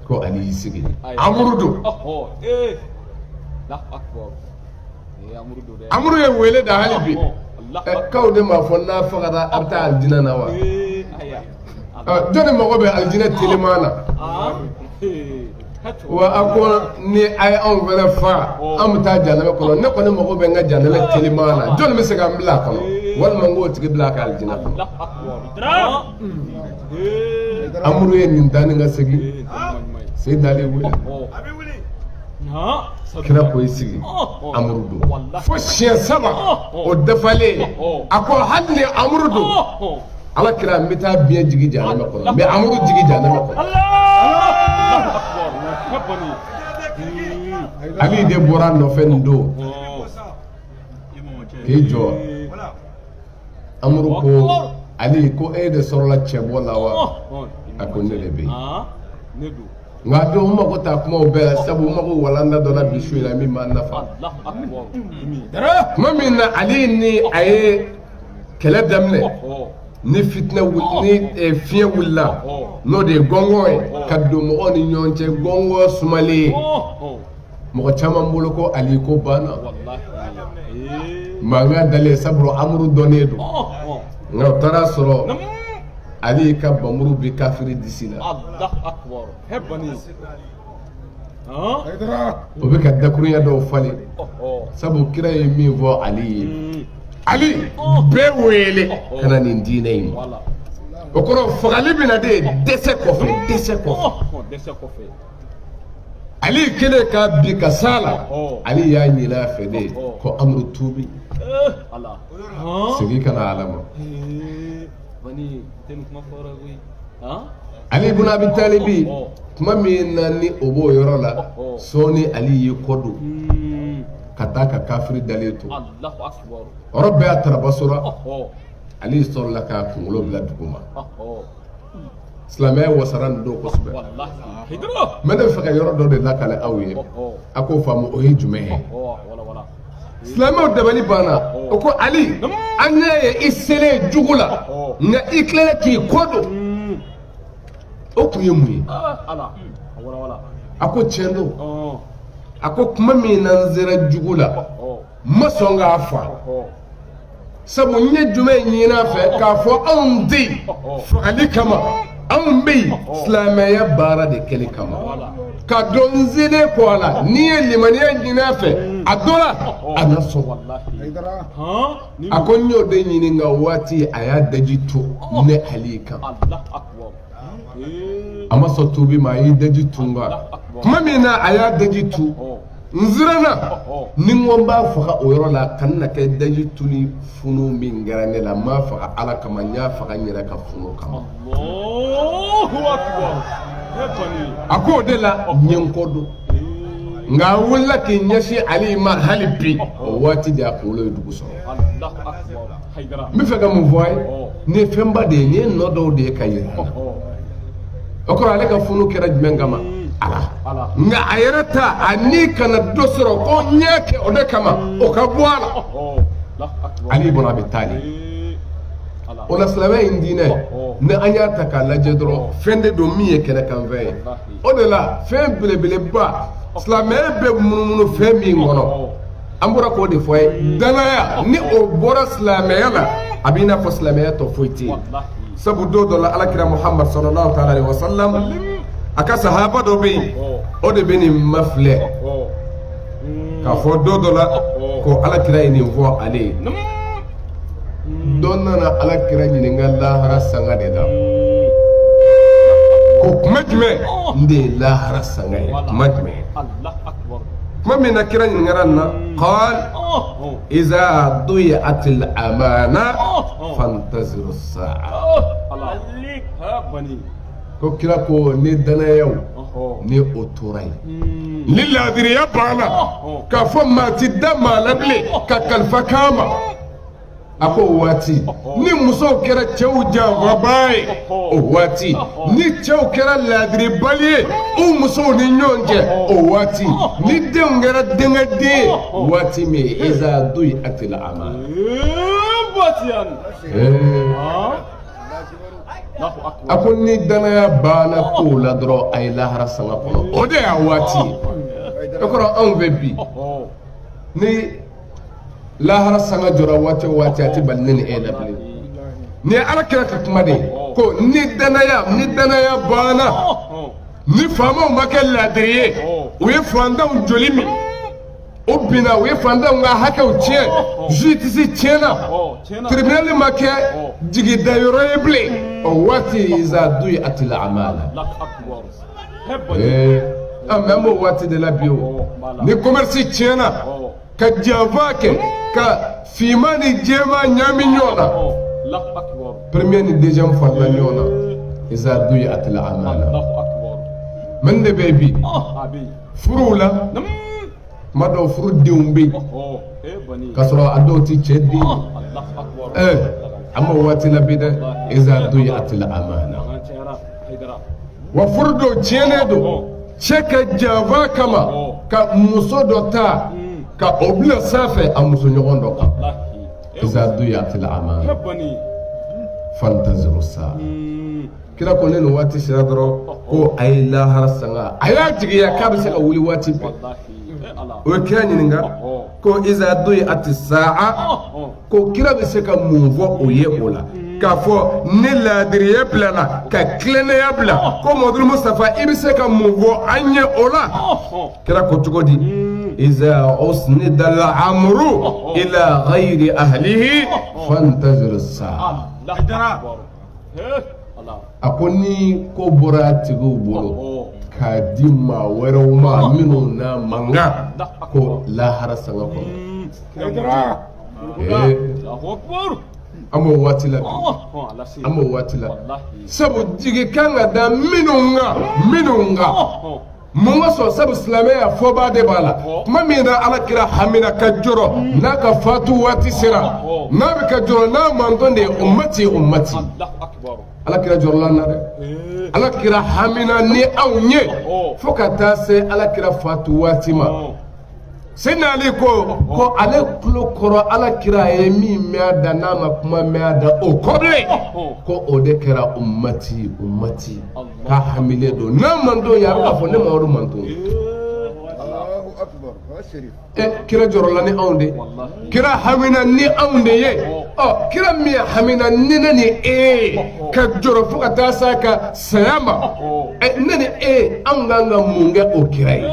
Speaker 1: ko Ali y'i sigi Amru don
Speaker 2: Allah akbar Amru do dɛ
Speaker 1: Amru ye wele da hali bi kaw de m'a fɔ n'a fagara a bɛ taa alijinɛ na wa jɔnni mago bɛ alijinɛ telima na wa a ko ni a ye anw fɛnɛ fa an bɛ taa janɛmɛ kɔnɔ ne kɔni mago bɛ n ka janɛmɛ telima na jɔnni bɛ se ka n bila a kɔnɔ walima n k'o tigi bila a ka alijinɛ kɔnɔ Amru ye nin taa ni ka segin Seydina Ali wele kira ko i sigi Amru don fo siɲɛ 7 o dafalen a ko hali ni Amru don ala kira n bɛ taa biɲɛ jigi janɛmɛ kɔnɔ n bɛ Amru jigi janɛmɛ kɔnɔ Ali de bɔra nɔfɛ nin don k'i jɔ Amru ko Ali ko e de sɔrɔla cɛbɔ la wa a ko ne de bɛ yen nka don n mago t'a kumaw bɛɛ la sabu n mago walanda dɔ la bi su in na min b'a nafa tuma min na Ali ni a ye kɛlɛ daminɛ ni fitinɛ ni fiɲɛ wulila n'o de ye gɔngɔn ye ka don mɔgɔw ni ɲɔgɔn cɛ gɔngɔn sumalen mɔgɔ caman bolo ko Ali ko banna mankan dalen sabu Amru dɔnnen don nka o taara sɔrɔ Ali ka bamuru bi kafiri disi la
Speaker 2: Allah akbar he bani
Speaker 1: o bɛ ka dakurunya dɔw falen sabu kira ye min fɔ Ali ye Ali bɛɛ wele ka na nin diinɛ in ma o kɔrɔ fagali bɛ na de dɛsɛ kɔfɛ Ali kelen ka bi ka s'a la Ali y'a ɲin'a fɛ de ko Amru tuubi segin ka na Ala ma Ali ibn Abi Talib tuma min na ni o b'o yɔrɔ la sɔɔni Ali y'i kɔ don ka taa ka kafiri dalen to yɔrɔ bɛɛ y'a tarabasora Ali sɔrɔla k'a kunkolo bila duguma silamɛya wasara nin don kosɛbɛ n bɛ ne fɛ ka yɔrɔ dɔ de lakale aw ye a k'o faamu o ye jumɛn ye silamɛw dabali banna o ko Ali an y'a ye i selen jugu la nka i tilala k'i kɔ don o tun ye mun ye a ko tiɲɛ don a ko kuma min na n sera jugu la n ma sɔn k'a fa sabu n ye jumɛn ɲin'a fɛ k'a fɔ anw tɛ yen fagali kama anw bɛ yen silamɛya baara de kɛli kama ka dɔn n selen kɔ a la n'i ye limaniya ɲin'a fɛ a dɔ la a na sɔn a ko n y'o de ɲini nka waati a y'a daji to ne Ali kan a ma sɔn tuubi ma a y'i daji tu nka kuma min na a y'a daji tu n siranna ni n ko n b'a faga o yɔrɔ la ka na kɛ daji tuli funu min kɛra ne la n m'a faga Ala kama n y'a faga n yɛrɛ ka funu kama a ko o de la n ye n kɔ don nka a wulila k'i ɲɛsin Ali ma hali bi o waati de a kunkolo ye dugu sɔrɔ n bɛ fɛ ka mun fɔ a ye nin ye fɛnba de ye nin ye nɔ dɔw de ye ka yira o kɔrɔ ale ka funu kɛra jumɛn kama Ala nka a yɛrɛ ta a ni kana dɔ sɔrɔ ko n y'a kɛ o de kama o ka bɔ a la Ali ibn Abi Talib o la silamɛya in diinɛ ni an y'a ta k'a lajɛ dɔrɔn fɛn de don min ye kɛnɛ kan fɛn ye o de la fɛn belebeleba silamɛya bɛ munumunu fɛn min kɔnɔ an bɔra k'o de fɔ ye danaya ni o bɔra silamɛya la a b'i n'a fɔ silamɛya tɔ foyi tɛ yen sabu don dɔ la alakira muhammad sallallahu alaihi wa sallam a ka sahaba dɔ bɛ yen o de bɛ nin mafilɛ k'a fɔ don dɔ la ko alakira ye nin fɔ ale ye dɔ nana alakira ɲininka lahara sanga de la ko kuma jumɛn n de ye lahara sanga ye kuma jumɛn kuma min na kira ɲininkara na qal iza duyi'atil amana fantaziru sa'a ko kira ko ni danayaw ni o tora ye ni laadiriya banna k'a fɔ maa ti da maa la bilen ka kalifa k'a ma a ko o waati ni musow kɛra cɛw janfabaa ye o waati ni cɛw kɛra laadiribali ye u musow ni ɲɔgɔn cɛ o waati ni denw kɛra denkɛden ye waati min iza duyi'atil amana a ko ni danaya banna kow la dɔrɔn a ye lahara sanga kɔnɔ o de y'a waati ye o kɔrɔ anw fɛ bi ni lahara sanga jɔra waati o waati a tɛ bali ne ni e la bilen ni ala kira ka kuma de ko ni danaya banna ni faamaw ma kɛ laadiri ye u ye fantanw joli min o binna u ye fantanw ka hakɛw tiɲɛ justice tiɲɛna tribunal ma kɛ jigidayɔrɔ ye bilen o waati iza duyi'atil amana an b'o waati de la bi o ni commerce tiɲɛna ka janfa kɛ ka finman ni jɛman ɲami ɲɔgɔn na premier ni deuxième farala ɲɔgɔn na iza duyi'atil amana mun de bɛ bi furuw la kuma dɔw furudenw bɛ yen k'a sɔrɔ a dɔw tɛ cɛ den an m'o waati la bi dɛ iza duyi'atil amana wa furu dɔw tiɲɛnen don cɛ ka janfa kama ka muso dɔ ta ka o bila sanfɛ a musoɲɔgɔn dɔ kan iza duyi'atil amana fantaziru sa'a kira ko ne nin waati sera dɔrɔn ko a ye lahara sanga a y'a jigiya k'a bɛ se ka wuli waati bɛɛ o ye kira ɲininka ko iza duyi'atis sa'a ko kira bɛ se ka mun fɔ o ye o la k'a fɔ ni laadiriya bilala ka tilennenya bila ko Muhamadu Mustafa i bɛ se ka mun fɔ an ye o la kira ko cogo di iza usnida al-amru ila ghayri ahlihi fantaziru sa'a a ko ni ko bɔra tigiw bolo k'a di maa wɛrɛw ma minnu n'a mankan ko lahara sanga kɔnɔ an b'o waati la bi an b'o waati la sabu jigi kan ka da minnu kan mun ka sɔn sabu silamɛya fɔbaa de b'a la kuma min na alakira hamina ka jɔrɔ n'a ka fatu waati sera n'a bɛ ka jɔrɔ n'a mantɔn de ye ummati alakira jɔrɔla na dɛ alakira hamina ni anw ye fo ka taa se alakira fatu waati ma Sayyidina Ali ko ale tulo kɔrɔ alakira ye min mɛn da n'a ma kuma mɛn da o kɔbilen ko o de kɛra ummati k'a hamilen don n'a mantɔn ye a bɛ k'a fɔ ne Mamadu mantɔn kira jɔrɔla ni anw de kira hamina ni anw de ye kira min hamina ni ne ni e ka jɔrɔ fo ka taa s'a ka saya ma ne ni e anw kan ka mun kɛ o kira ye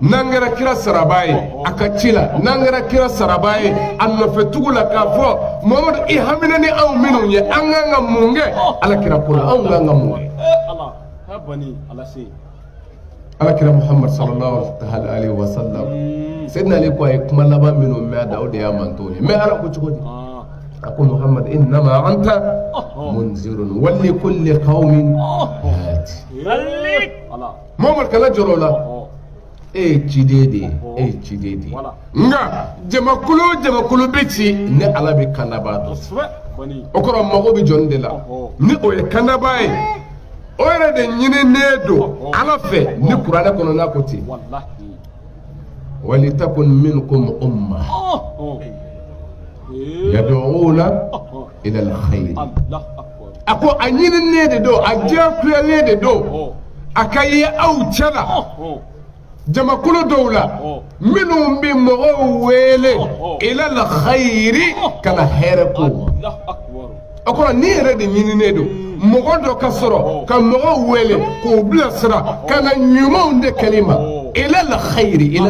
Speaker 1: n'an kɛra kira saraba ye a ka ci la n'an kɛra kira saraba ye a nɔfɛ tugu la k'a fɔ Mamadu i hamina ni anw minnu ye an kan ka mun kɛ alakira ko la anw kan ka mun kɛ alakira Muhammad sallallahu alaihi wa sallam Sayyidina Ali ko a ye kuma laban minnu mɛn da o de y'a mantɔ ye mais ala ko cogo di a ko Muhammad innama anta munzirun wa li kulli qawmin hadi Muhammad kala jɔrɔ la e ye ciden de ye nka jamakulu bɛ ci ni ala bɛ kandabaa dɔn o kɔrɔ mago bɛ jɔn de la ni o ye kandabaa ye o yɛrɛ de ɲininen don ala fɛ ni kuranɛ kɔnɔ n'a ko ten walitakun minkum umma yad'una ila alkhayr a ko a ɲininen de don a diyagoyalen de don akaye aw chala jamakulu dawla minum bi mogo wele ila al khairi kana herako akora ni yɛrɛ de ɲininen don mɔgɔ dɔ ka sɔrɔ ka mɔgɔ wele k'o bilasira kana ɲumanw de kɛli ma ila la khayri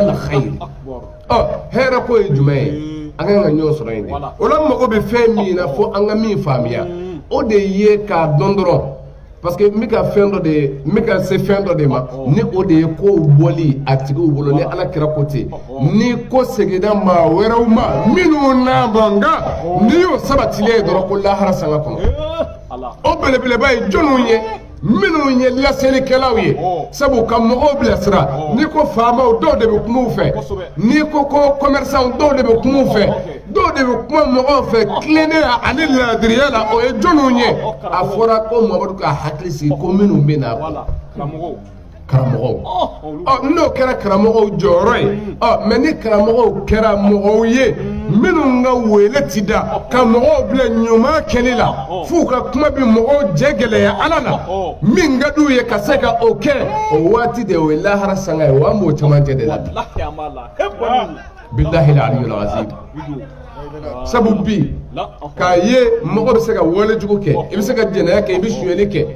Speaker 1: hɛrɛ ko ye jumɛn ye an ka ɲɔgɔn sɔrɔ yen de o la mɔgɔ bɛ fɛn min na fo an ka min faamuya o de ye k'a dɔn dɔrɔn parce que n bɛ ka se fɛn dɔ de ma ni o de ye kow bɔli a tigiw bolo ni ala kira ko ten ni ko seginna maa wɛrɛw ma minnu n'a man kan n'i y'o sabatilen ye dɔrɔn ko lahara sanga kɔnɔ o belebeleba ye jɔnniw ye minnu ye laselikɛlaw ye sabu ka mɔgɔw bilasira n'i ko faamaw dɔw de bɛ kuma u fɛ n'i ko commerçants dɔw de bɛ kuma u fɛ dɔw de bɛ kuma mɔgɔw fɛ tilennenya ani laadiriya la o ye jɔnniw ye a fɔra ko mamadu ka hakili sigi ko minnu bɛ na karamɔgɔw n'o kɛra karamɔgɔw jɔyɔrɔ ye mɛ ni karamɔgɔw kɛra mɔgɔw ye minnu ka wele ti da ka mɔgɔw bila ɲuman kɛli la f'u ka kuma bi mɔgɔw jɛ gɛlɛya ala la min ka d'u ye ka se ka o kɛ o waati de o ye lahara sanga ye wa an b'o camancɛ de la bi bilahi aliyul azim sabu bi k'a ye mɔgɔ bɛ se ka walejugu kɛ i bɛ se ka jɛnɛya kɛ i bɛ sonyɛli kɛ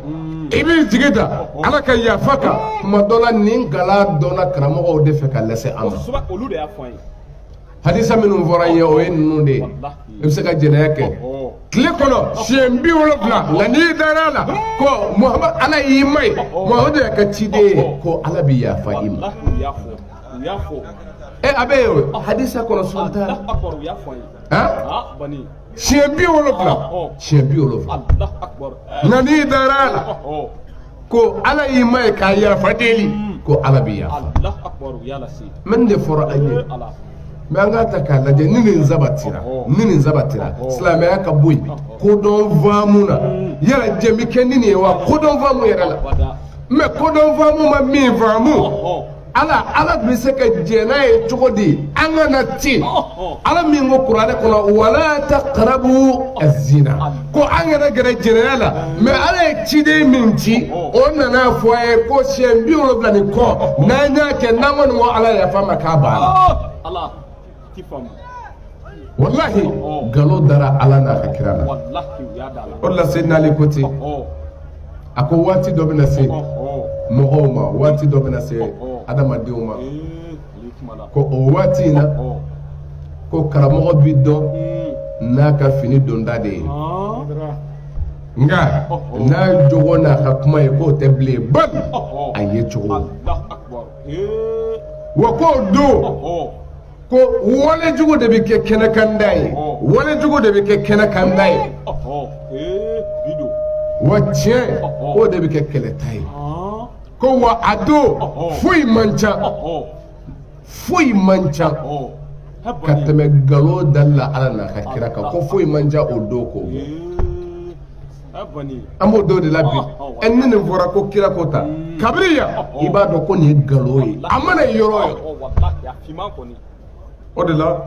Speaker 1: i b'i jigi da ala ka yafa kan tuma dɔ la nin gala dɔnna karamɔgɔw de fɛ ka lase an ma hadisa minnu fɔra n ye o ye ninnu de ye i bɛ se ka jɛnɛya kɛ tile kɔnɔ siɲɛ 70 nka n'i dar'a la ko muhamadu ala y'i ma ye muhamadu y'a ka ciden ye ko ala bɛ yafa i ma a bɛ yen hadisa kɔnɔ sɔn t'a la siɲɛ 70 nka n'i dar'a la ko ala y'i ma ye k'a yafa deli ko ala bɛ yafa mɛ nin de fɔra an ye mɛ an k'a ta k'a lajɛ ni nin sabatira silamɛya ka bɔ yen kodɔn faamu na yala jɛn bɛ kɛ ni nin ye wa kodɔn faamu yɛrɛ la mɛ kodɔn faamu ma min faamu ala bɛ se ka jɛn n'a ye cogo di an ka na ten ala min ko kuranɛ kɔnɔ wala taqrabu az-zina ko an kana gɛrɛ jɛnɛya la mɛ ala ye ciden min ci o nana fɔ a ye ko siɲɛ 70 ni kɔ n'an y'a kɛ n'an kɔni ko ala yafa ma k'a banna wallahi galo dara ala n'a ka kira la o la se n'ale ko ten a ko waati dɔ bɛna se mɔgɔw ma waati dɔ bɛna se adamadenw ma ko o waati in na ko karamɔgɔ bi dɔn n'a ka fini donda de ye nka n'a jogo n'a ka kuma ye k'o tɛ bilen bali a ye cogo wa k'o don ko walejugu de bɛ kɛ kɛnɛkanda ye walejugu de bɛ kɛ kɛnɛkanda ye wa tiɲɛ o de bɛ kɛ kɛlɛta ye ko wa a don foyi man ca ka tɛmɛ galo dala ala n'a ka kira kan ko foyi man ca o don ko an b'o don de la bi ni nin fɔra ko kira ko ta kabiri yan i b'a dɔn ko nin ye galo ye a mana yɔrɔ ye o de la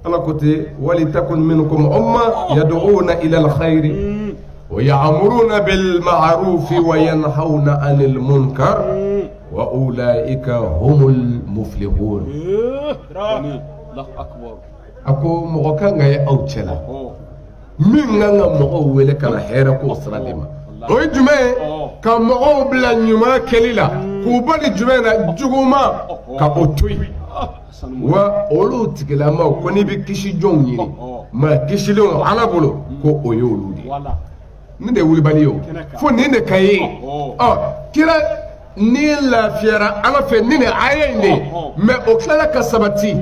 Speaker 1: ala ko ten wali takun minkum umma yad'una ila al-khayri ويأمرون بالمعروف وينهون عن المنكر وأولئك هم المفلحون أكو مغاكا غاية أو تشلا من غانا مغاو ويلي كان حيركو سراليما وي جمعي كان مغاو بلا نيما كليلا كوبالي جمعينا جغوما كأوتوي وأولو تكلاما كوني بكيشي جوني ما كيشي لون على بولو كو أيولو دي ni de wulibali yo fo ni de kaye kira ni lafiyara ala fɛ ni aya in de mais o tilala ka sabati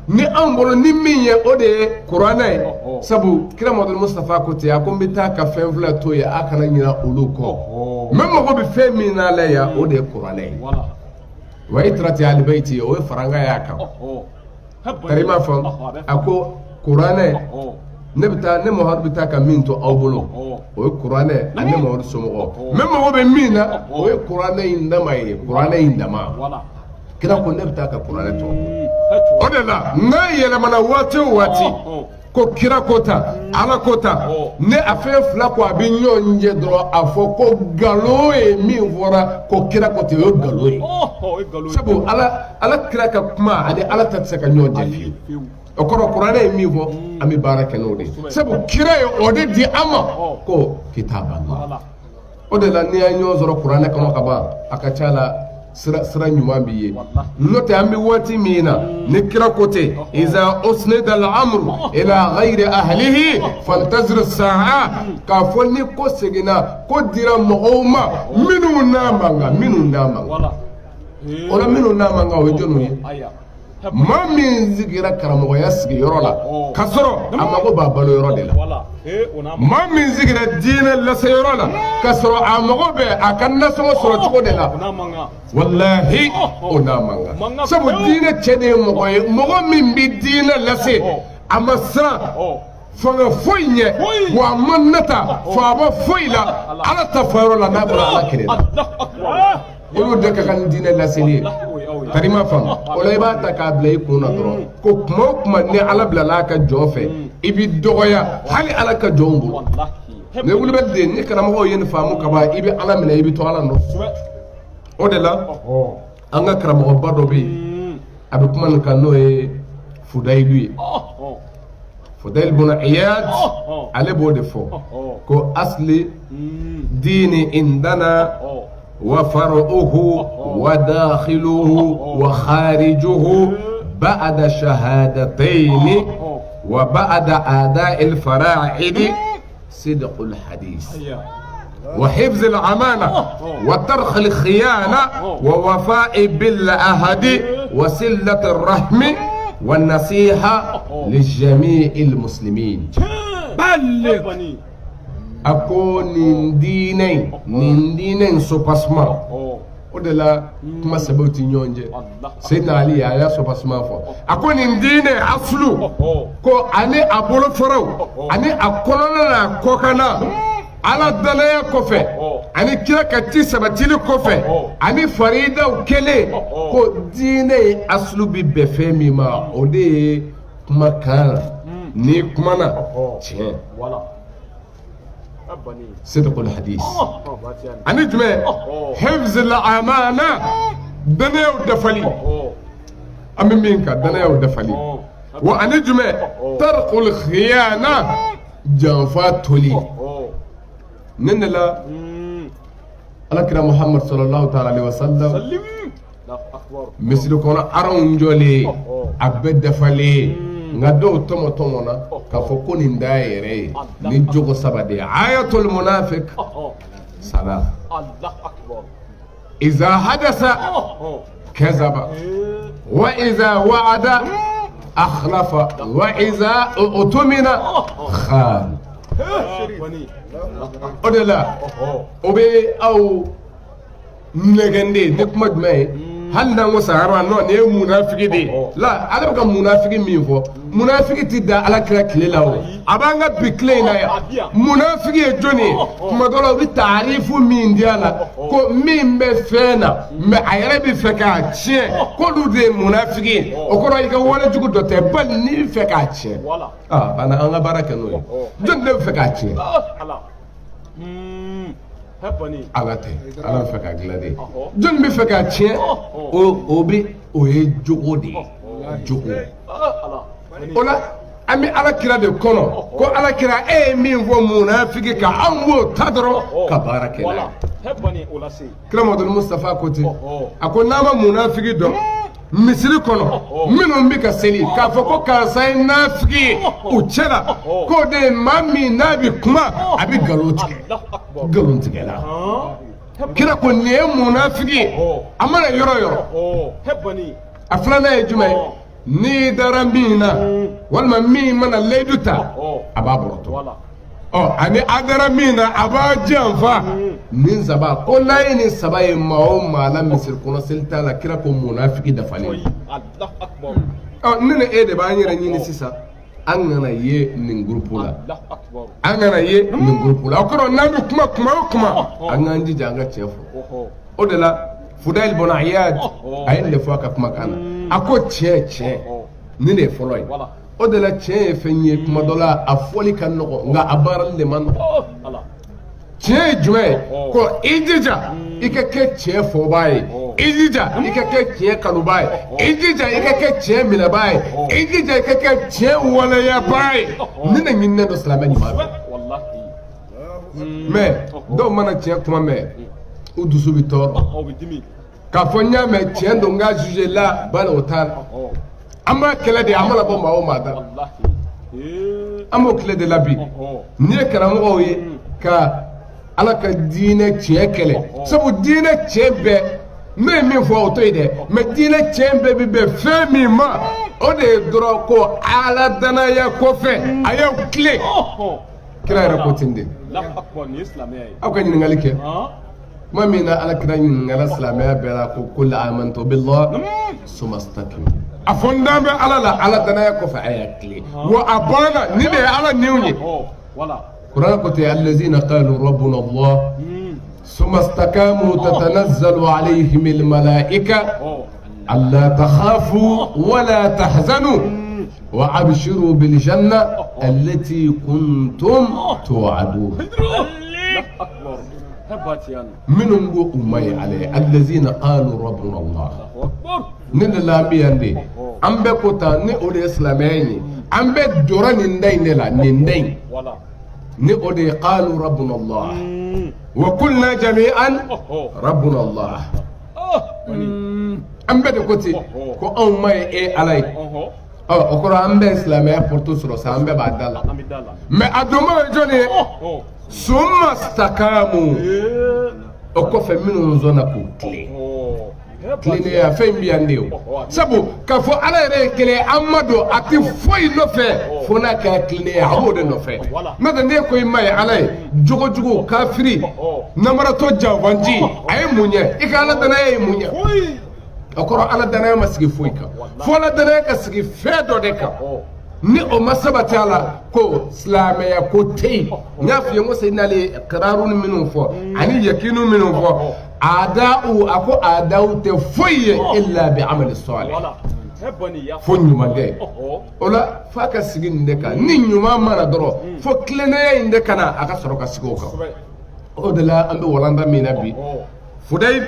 Speaker 1: ni an bolo ni min ye o de ye kuranɛ ye sabu kira Muhamadu Mustafa ko ten a ko n bɛ taa ka fɛn fila to ye a kana ɲina olu kɔ mɛ mago bɛ fɛn min na la yan o de ye kuranɛ ye wa itrati alibayiti o ye faranga y'a kan tari ma fɔ a ko kuranɛ ne Muhamadu bɛ taa ka min to aw bolo o ye kuranɛ ani Muhamadu somɔgɔ mɛ mago bɛ min na o ye kuranɛ in dama ye kuranɛ in dama kira ko ne bɛ taa ka kuranɛ to o de la n'a yɛlɛmana waati o waati ko kira kota ala kota ne a fɛn fila ko a bɛ ɲɔgɔn ɲɛ dɔrɔn a fɔ ko nkalon ye min fɔra ko kira kota o ye nkalon ye sabu ala kira ka kuma ani ala ta tɛ se ka ɲɔgɔn jɛ fiyewu o kɔrɔ kuranɛ ye min fɔ an bɛ baara kɛ n'o de ye sabu kira ye o de di an ma ko kitaballah o de la n'i y'a ɲɔgɔn sɔrɔ kuranɛ kɔnɔ ka ban a ka ca la sira ɲuman b'i ye n'o tɛ an bɛ waati min na ni kira ko ten iza usnida al-amru ila ghayri ahlihi fantazir as-sa'a k'a fɔ ni ko seginna ko dira mɔgɔw ma minnu n'a man kan o la minnu n'a man kan o ye jɔnniw ye maa min sigira karamɔgɔya sigiyɔrɔ la ka sɔrɔ a mago b'a balo yɔrɔ de la maa min sigira diinɛ laseyɔrɔ la ka sɔrɔ a mago bɛ a ka nasɔngɔ sɔrɔ cogo de la walahi o n'a man kan sabu diinɛ cɛ de ye mɔgɔ ye mɔgɔ min bɛ diinɛ lase a ma siran fanga foyi ɲɛ wa a ma nata faaba foyi la ala ta fayɔrɔ la n'a bɔra ala kelen na olu de ka kan diinɛ laseli ye karima faamu o la i b'a ta k'a bila i kun na dɔrɔn ko kuma o kuma ni ala bilala a ka jɔn fɛ i bɛ dɔgɔya hali ala ka jɔnw bolo ne wuli bɛ de ni karamɔgɔw ye nin faamu ka ban i bɛ ala minɛ i bɛ to ala nɔ o de la an ka karamɔgɔba dɔ bɛ yen a bɛ kuma nin kan n'o ye Fudayilu ye Fudayil bun Iyad ale b'o de fɔ ko asli diini indana وفرعه وداخله وخارجه بعد شهادتين وبعد أداء الفراعد صدق الحديث وحفظ الأمانة وترك الخيانة ووفاء بالعهد وصلة الرحم والنصيحة لجميع المسلمين بلغ ako nin diinɛ sopasma o de la kuma sɛbɛw ti ɲɔgɔn cɛ Seydina Ali a y'a sopasma fɔ a ko nin diinɛ aslu ko ani a bolofaraw ani a kɔnɔna n'a kɔkanna ala danaya kɔfɛ ani kira ka ti sabatili kɔfɛ ani faridaw kelen ko diinɛ ye aslu bi bɛn fɛn min ma o de ye kumakan ni kumana tiɲɛ صدق الحديث أنا جمع حفظ الأمانة دنيا ودفلي أمي منك دنيا ودفلي وأنا جمع ترك الخيانة جنفات تولي ننلا على كلام محمد صلى الله عليه وسلم مثل كنا أرون جولي أبد دفلي nga dɔw tɔmɔ na k'a fɔ ko nin da yɛrɛ ye ni jogo saba de ye ayatul munafiq sala iza hadasa kazaba wa iza wa'ada akhlafa wa iza utumina khan o de la o bɛ aw nɛgɛnde ni kuma jumɛn ye hali n'an ko sahara non nin ye munafiki de ye la ale bɛ ka munafiki min fɔ munafiki ti da ala kira tile la o a b'an ka bi tile in na yan munafiki ye jɔnni ye tuma dɔ la u bɛ taarifu min di a la ko min bɛ fɛn na mɛ a yɛrɛ bɛ fɛ k'a tiɲɛ k'olu de ye munafiki ye o kɔrɔ i ka walejugu dɔ tɛ bali n'i bɛ fɛ k'a tiɲɛ bana an ka baara kɛ n'o ye jɔnni de bɛ fɛ k'a tiɲɛ ala tɛ ala bɛ fɛ k'a dilan de ye jɔnni bɛ fɛ k'a tiɲɛ o ye jogo de ye jogo o la an bɛ ala kira de kɔnɔ ko ala kira e ye min fɔ munafiki kan an b'o ta dɔrɔn ka baara kɛ n'a ye kira Muhamadu Mustafa ko ten a ko n'an ma munafiki dɔn misiri kɔnɔ minnu bɛ ka seli k'a fɔ ko karisa ye nafiki ye u cɛ la k'o de ye maa min n'a bɛ kuma a bɛ nkalon tigɛ la kira ko nin ye munafiki ye a mana yɔrɔ yɔrɔ a filanan ye jumɛn ye n'i dara min na walima min mana layidu ta a b'a bɔrɔtɔ ani a dara min na a b'a janfa nin saba ko n'a ye nin saba ye maa o maa la misiri kɔnɔ seli t'a la kira ko munafiki dafalen ne ni e de b'an yɛrɛ ɲini sisan an kana ye nin gurupu la an kana ye nin gurupu la o kɔrɔ n'an bɛ kuma o kuma an k'an jija an ka tiɲɛ fɔ o de la Fudayil bun Iyad a ye nin de fɔ a ka kumakan na a ko tiɲɛ nin de ye fɔlɔ ye o de la tiɲɛ ye fɛn ye tuma dɔ la a fɔli ka nɔgɔ nka a baarali de man nɔgɔ tiɲɛ ye jumɛn ye ko i jija i ka kɛ tiɲɛ fɔbaa ye i jija i ka kɛ tiɲɛ kanubaa ye i jija i ka kɛ tiɲɛ minɛbaa ye i jija i ka kɛ tiɲɛ waleyabaa ye ni ne ɲininen don silamɛ ɲuman fɛ mais dɔw mana tiɲɛ kuma mɛn u dusu bɛ tɔɔrɔ k'a fɔ n y'a mɛn tiɲɛ don n k'a juge la bali o t'a la an b'a kɛlɛ de an mana bɔ maa o maa da an b'o tile de la bi n'i ye karamɔgɔw ye ka ala ka diinɛ tiɲɛ kɛlɛ sabu diinɛ tiɲɛ bɛɛ ne ye min fɔ o to yen dɛ mais diinɛ tiɲɛ bɛɛ bɛ bɛn fɛn min ma o de ye dɔrɔn ko ala danaya kɔfɛ a y'aw tile kira yɛrɛ ko ten de aw ka ɲininkali kɛ kuma min na ala kira ɲininkala silamɛya bɛɛ la ko kul amantu billahi summa istaqim a fɔ n dan bɛ ala la ala danaya kɔfɛ a y'a tile wa a banna ni de ye ala niw ye kuran ko ten allazina qalu rabbuna allah ثم استقاموا تتنزل عليهم الملائكة ألا تخافوا ولا تحزنوا وأبشروا بالجنة التي كنتم توعدون منهم أمي عليه الذين قالوا ربنا الله نن الأنبياء دي أم بكوتا ني أولي إسلاميني أم بدورا نندين لا نندين ني أولي قالوا ربنا الله وكلنا جميعا ربنا الله أم بدكوتي كو أمي إيه علي okoro ambe islamia porto soro sa ambe badala me adomo joni summa stakamu okofe minu nzona ku kline ya fembi andeo sabu ka fo ala re kele amado ati foi no fe fona ka kline ya hode no fe nada ne ko imay ala jogo jogo kafiri namara to javanji ay munye ikala dana ay munye okoro ala dana masigi foika fo la dana ka sigi fedo de ka ni o masabati ala ko islamiya ko tei nya fi ngo sayna le iqrarun minhu fo ani yakinu minhu fo ada'u ako ada'u te foye illa bi amali salih fo nyuma de ola fa ka sigi nde ka ni nyuma mana doro fo klene inde kana aka soro ka sigo ka o de la ambe walanda minabi fudai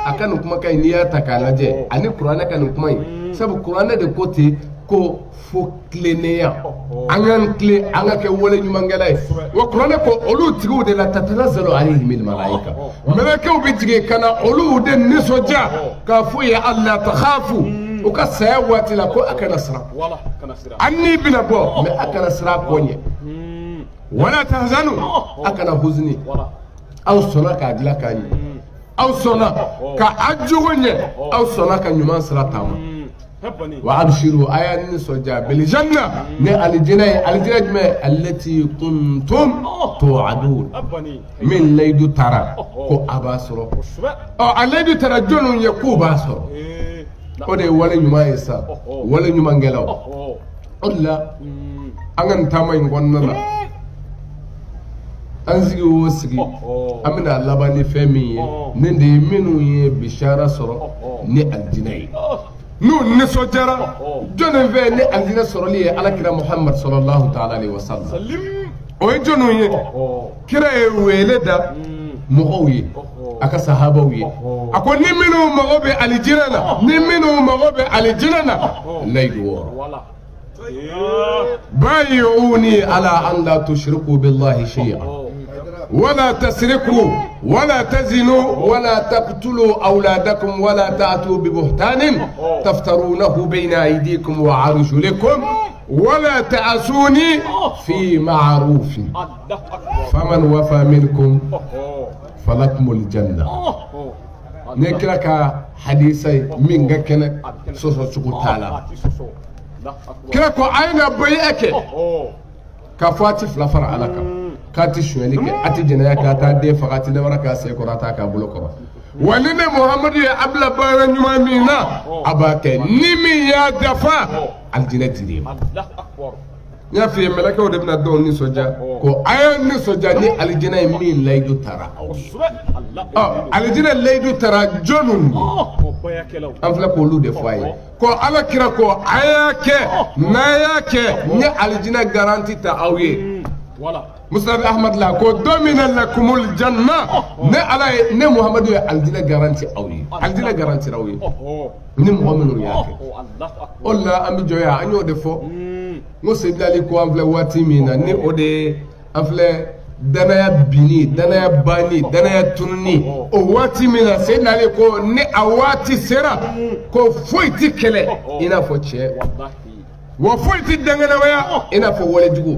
Speaker 1: akan kuma kai niya takalaje ani qur'ana kan kuma sabu qur'ana de côté ko fo kleneya angan kle anga ke wole nyumangala wa qur'ana ko olu tigu de la tatanazzalu alayhim al malaika malaka bi tige kana olu de nisoja ka fu ya alla takhafu o ka sayawati la ko akana sra wala kana sra anni bina bo me akana sra konye wala tahzanu akana huzni aw sonaka agla kanyi aw sona ka ajugonye aw sona ka nyuman sra tama wa abshiru ayan soja bil janna ne al jinna allati kuntum tu'adun min laydu tara ko abasro alaydu tara jonun yakuba so o de wala nyuma yesa wala nyuma ngelaw Allah angan tamay ngonna anzigi wo sigi amina labani femi ne de minu ye bishara soro ni aljinai nu ne sojara jone ve ne aljina soro li ala kira muhammad sallallahu ta'ala alaihi wasallam o e jonu ye kira e weleda muawiya aka sahabawi ako ni minu magobe aljinana ni minu magobe aljinana laydu wala بايعوني على أن لا تشركوا بالله شيئا ولا تسرقوا ولا تزنوا ولا تقتلوا أولادكم ولا تأتوا ببهتان تفترونه بين أيديكم وأرجلكم ولا تعصوني في معروف فمن وفى منكم فلكم الجنة نكرك حديثي من جكنا سوسو تعالى kira ko aina bai ake ka fati flafara alaka ka ti shweli ke ati jinaya ka ta de fakati da baraka sai ko rata ka bulo ko wani ne muhammadu ya abla baran yuma mina abake nimi ya dafa aljinati ne ya fi malaka o de bina don ni soja ko ayan ni soja ni aljina min laydu tara aljina laydu tara jonun an filɛ k'olu de fɔ a ye ko ala kira ko a y'a kɛ n'a y'a kɛ n ye alijinɛ garanti ta aw ye Musnad Ahmad la ko domina lakumul janna ne ala ye ne Muhamadu ye alijinɛ garanti aw ye alijinɛ garanti aw ye ni mɔgɔ minnu y'a kɛ o la an bɛ jɔ yan an y'o de fɔ n ko Seydina Ali ko an filɛ waati min na ni o de ye an filɛ danaya bini danaya bani danaya tununi o waati min na Seydina Ali ko ni a waati sera ko foyi tɛ kɛlɛ i n'a fɔ cɛ wa foyi tɛ dangɛnɛwaya i n'a fɔ walejugu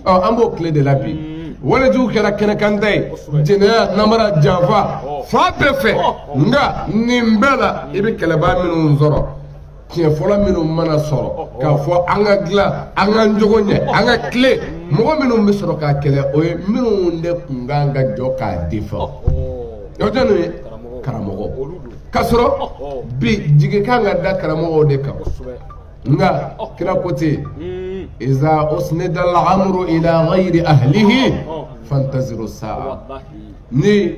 Speaker 1: an b'o tile de la bi walejugu kɛra kɛnɛkanta ye jɛnɛya namara janfa fa bɛɛ fɛ nka nin bɛɛ la i bɛ kɛlɛbaa minnu sɔrɔ tiɲɛ fɔlɔ minnu mana sɔrɔ k'a fɔ an ka dilan an ka jogo ɲɛ an ka tile mɔgɔ minnu bɛ sɔrɔ k'a kɛlɛ o ye minnu de kun kan ka jɔ k'a defa o tɛ n'o ye karamɔgɔ k'a sɔrɔ bi jigi kan ka da karamɔgɔw de kan nka kira ko ten iza usnida al-amru ila ghayri ahlihi fantaziru sa'a ni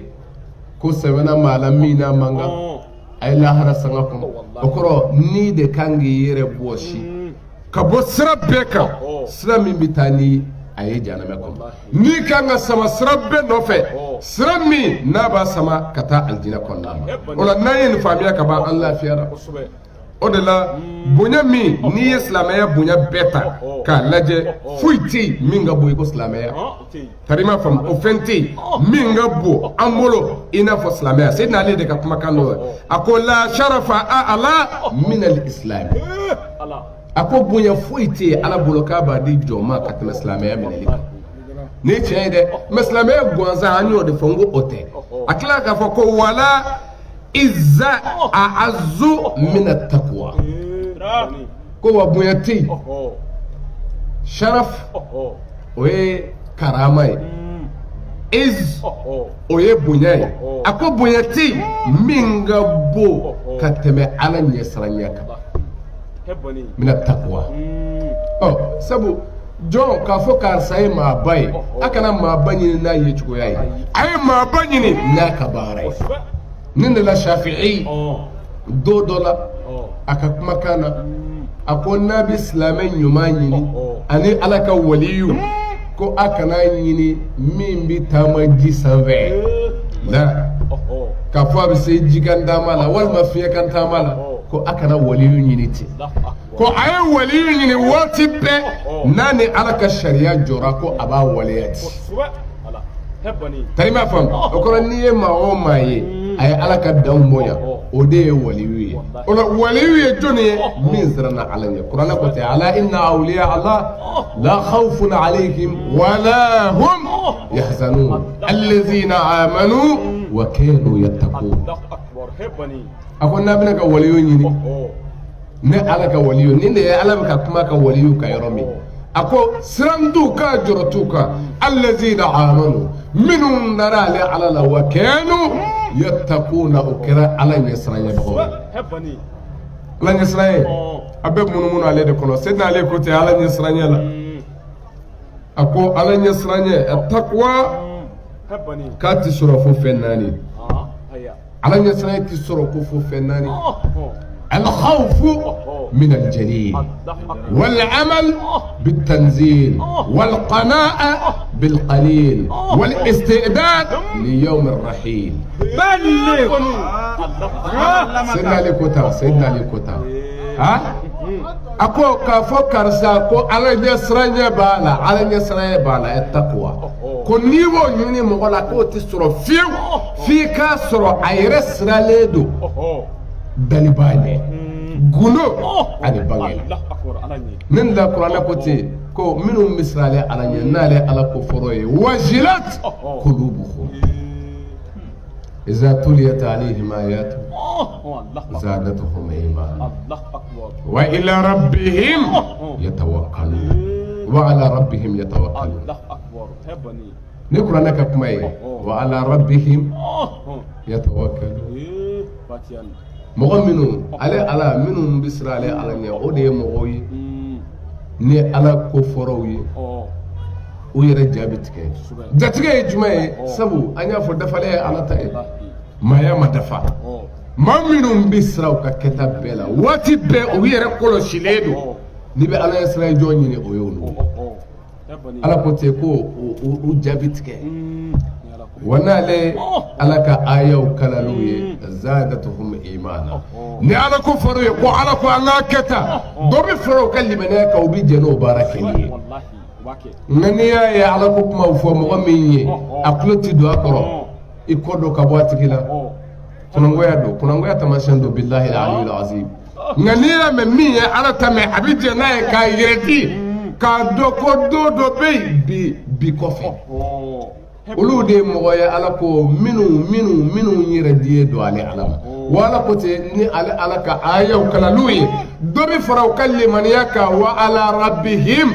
Speaker 1: ko sɛbɛnna maa la min n'a man kan a ye lahara sanga kɔnɔ o kɔrɔ ni de kan k'i yɛrɛ bɔsi ka bɔ sira bɛɛ kan sira min bɛ taa ni a ye jahanama kɔnɔ n'i kan ka sama sira bɛɛ nɔfɛ sira min n'a b'a sama ka taa alijinɛ kɔnɔna na o la n'an ye nin faamuya ka ban an lafiyara o de la bonya min n'i ye silamɛya bonya bɛɛ ta k'a lajɛ foyi tɛ yen min ka bon i ko silamɛya tari i m'a faamu o fɛn tɛ yen min ka bon an bolo i n'a fɔ silamɛya Seydina Ali de ka kumakan dɔ ye a ko la sharafa ala min al-islam a ko bonya foyi tɛ yen ala bolo k'a b'a di jɔn ma ka tɛmɛ silamɛya minɛli kan ni tiɲɛ ye dɛ mɛ silamɛya gansan an y'o de fɔ n ko o tɛ a tila k'a fɔ ko wala izza a'azzu min at-taqwa ko wa bonya tɛ yen sharaf o ye karama ye iz o ye bonya ye a ko bonya tɛ yen min ka bon ka tɛmɛ ala ɲɛsiranya kan min at-taqwa sabu jɔn k'a fɔ karisa ye maaba ye a kana maaba ɲini n'a ye cogoya ye a ye maaba ɲini n'a ka baara ye ni de la Shafi'i do dɔ la a ka kumakan na a ko n'a bɛ silamɛ ɲuman ɲini ani ala ka waliyu ko a kana ɲini min bɛ taama ji sanfɛ la k'a fɔ a bɛ se jikan taama la walima fiɲɛkan taama la ko a kana waliyu ɲini ten ko a ye waliyu ɲini waati bɛɛ n'a ni ala ka sariya jɔra ko a b'a waleya ten tari m'a faamu o kɔrɔ n'i ye maa o maa ye a ye ala ka danw bonya o de ye waliyu ye o la waliyu ye jɔnni ye min siranna ala ɲɛ kuranɛ ko tɛ ala inna awliya Allah la khawfun alayhim wala hum yahzanun allazina amanu wa kanu yattaqun a ko n'a bɛna ka waliyu ɲini ne ala ka waliyu ni de ye ala bɛ ka kuma ka waliyu ka yɔrɔ min a ko siran t'u kan jɔrɔ t'u kan allazina amanu minnu nana ale ala la wa kanu yattaquna o kɛra ala ɲɛsiranyɛbagaw ala ɲɛsiranya a bɛ munumunu ale de kɔnɔ Seydina Ali ko ten ala ɲɛsiranya la a ko ala ɲɛsiranya taqwa k'a tɛ sɔrɔ fo fɛn naani ala ɲɛsiranya tɛ sɔrɔ ko fo fɛn naani الخوف من الجليل والعمل بالتنزيل والقناعة بالقليل والاستعداد ليوم الرحيل سيدنا لكوتا سيدنا لكوتا ها أكو كافو كارساكو على نسرانيا بالا على نسرانيا بالا التقوى كنيبو يوني مغلا كو تسرو فيو في كاسرو ايرس راليدو dalibane guno ani bangel nin da qur'ana ko te ko minum misrale alanya nale ala ko foroye wajilat qulubuhum idza tuliyat alayhim ayatu zadatuhum iman wa ila rabbihim yatawakkalun wa ala rabbihim yatawakkalun ni qur'ana ka kuma ye wa ala rabbihim yatawakkalun mɔgɔ minnu ale ala minnu bɛ siran ale ala ɲɛ o de ye mɔgɔw ye ni ala ko fɔraw ye o yɛrɛ jaabi tigɛ jatigɛ ye jumɛn ye sabu an y'a fɔ dafalen ye ala ta ye maaya ma dafa maa minnu bɛ siran u ka kɛta bɛɛ la waati bɛɛ u yɛrɛ kɔlɔsilen don n'i bɛ ala ɲɛsira jɔn ɲini o ye olu ala ko ten ko u jaabi tigɛ wa n'ale ala ka ayaw kalal'u ye zaadatuhum imana ni ala ko fɔra u ye ko ala ko an k'a kɛ tan dɔ bɛ fara u ka limaniya kan u bɛ jɛ n'o baara kɛ ni ye nka n'i y'a ye ala ko kumaw fɔ mɔgɔ min ye a tulo tɛ don a kɔrɔ i kɔ don ka bɔ a tigi la kunangoya don kunangoya taamasiyɛn don bilahi aliyul azim nka n'i y'a mɛn min ye ala ta mɛn a bɛ jɛ n'a ye k'a yɛrɛ di k'a dɔn ko don dɔ bɛ yen bi kɔfɛ olu de ye mɔgɔ ye ala ko minnu yɛrɛ diye don ale ala ma wa ala ko ten ni ale ala ka ayaw kalal'u ye dɔ bɛ fara u ka limaniya kan wa ala rabbihim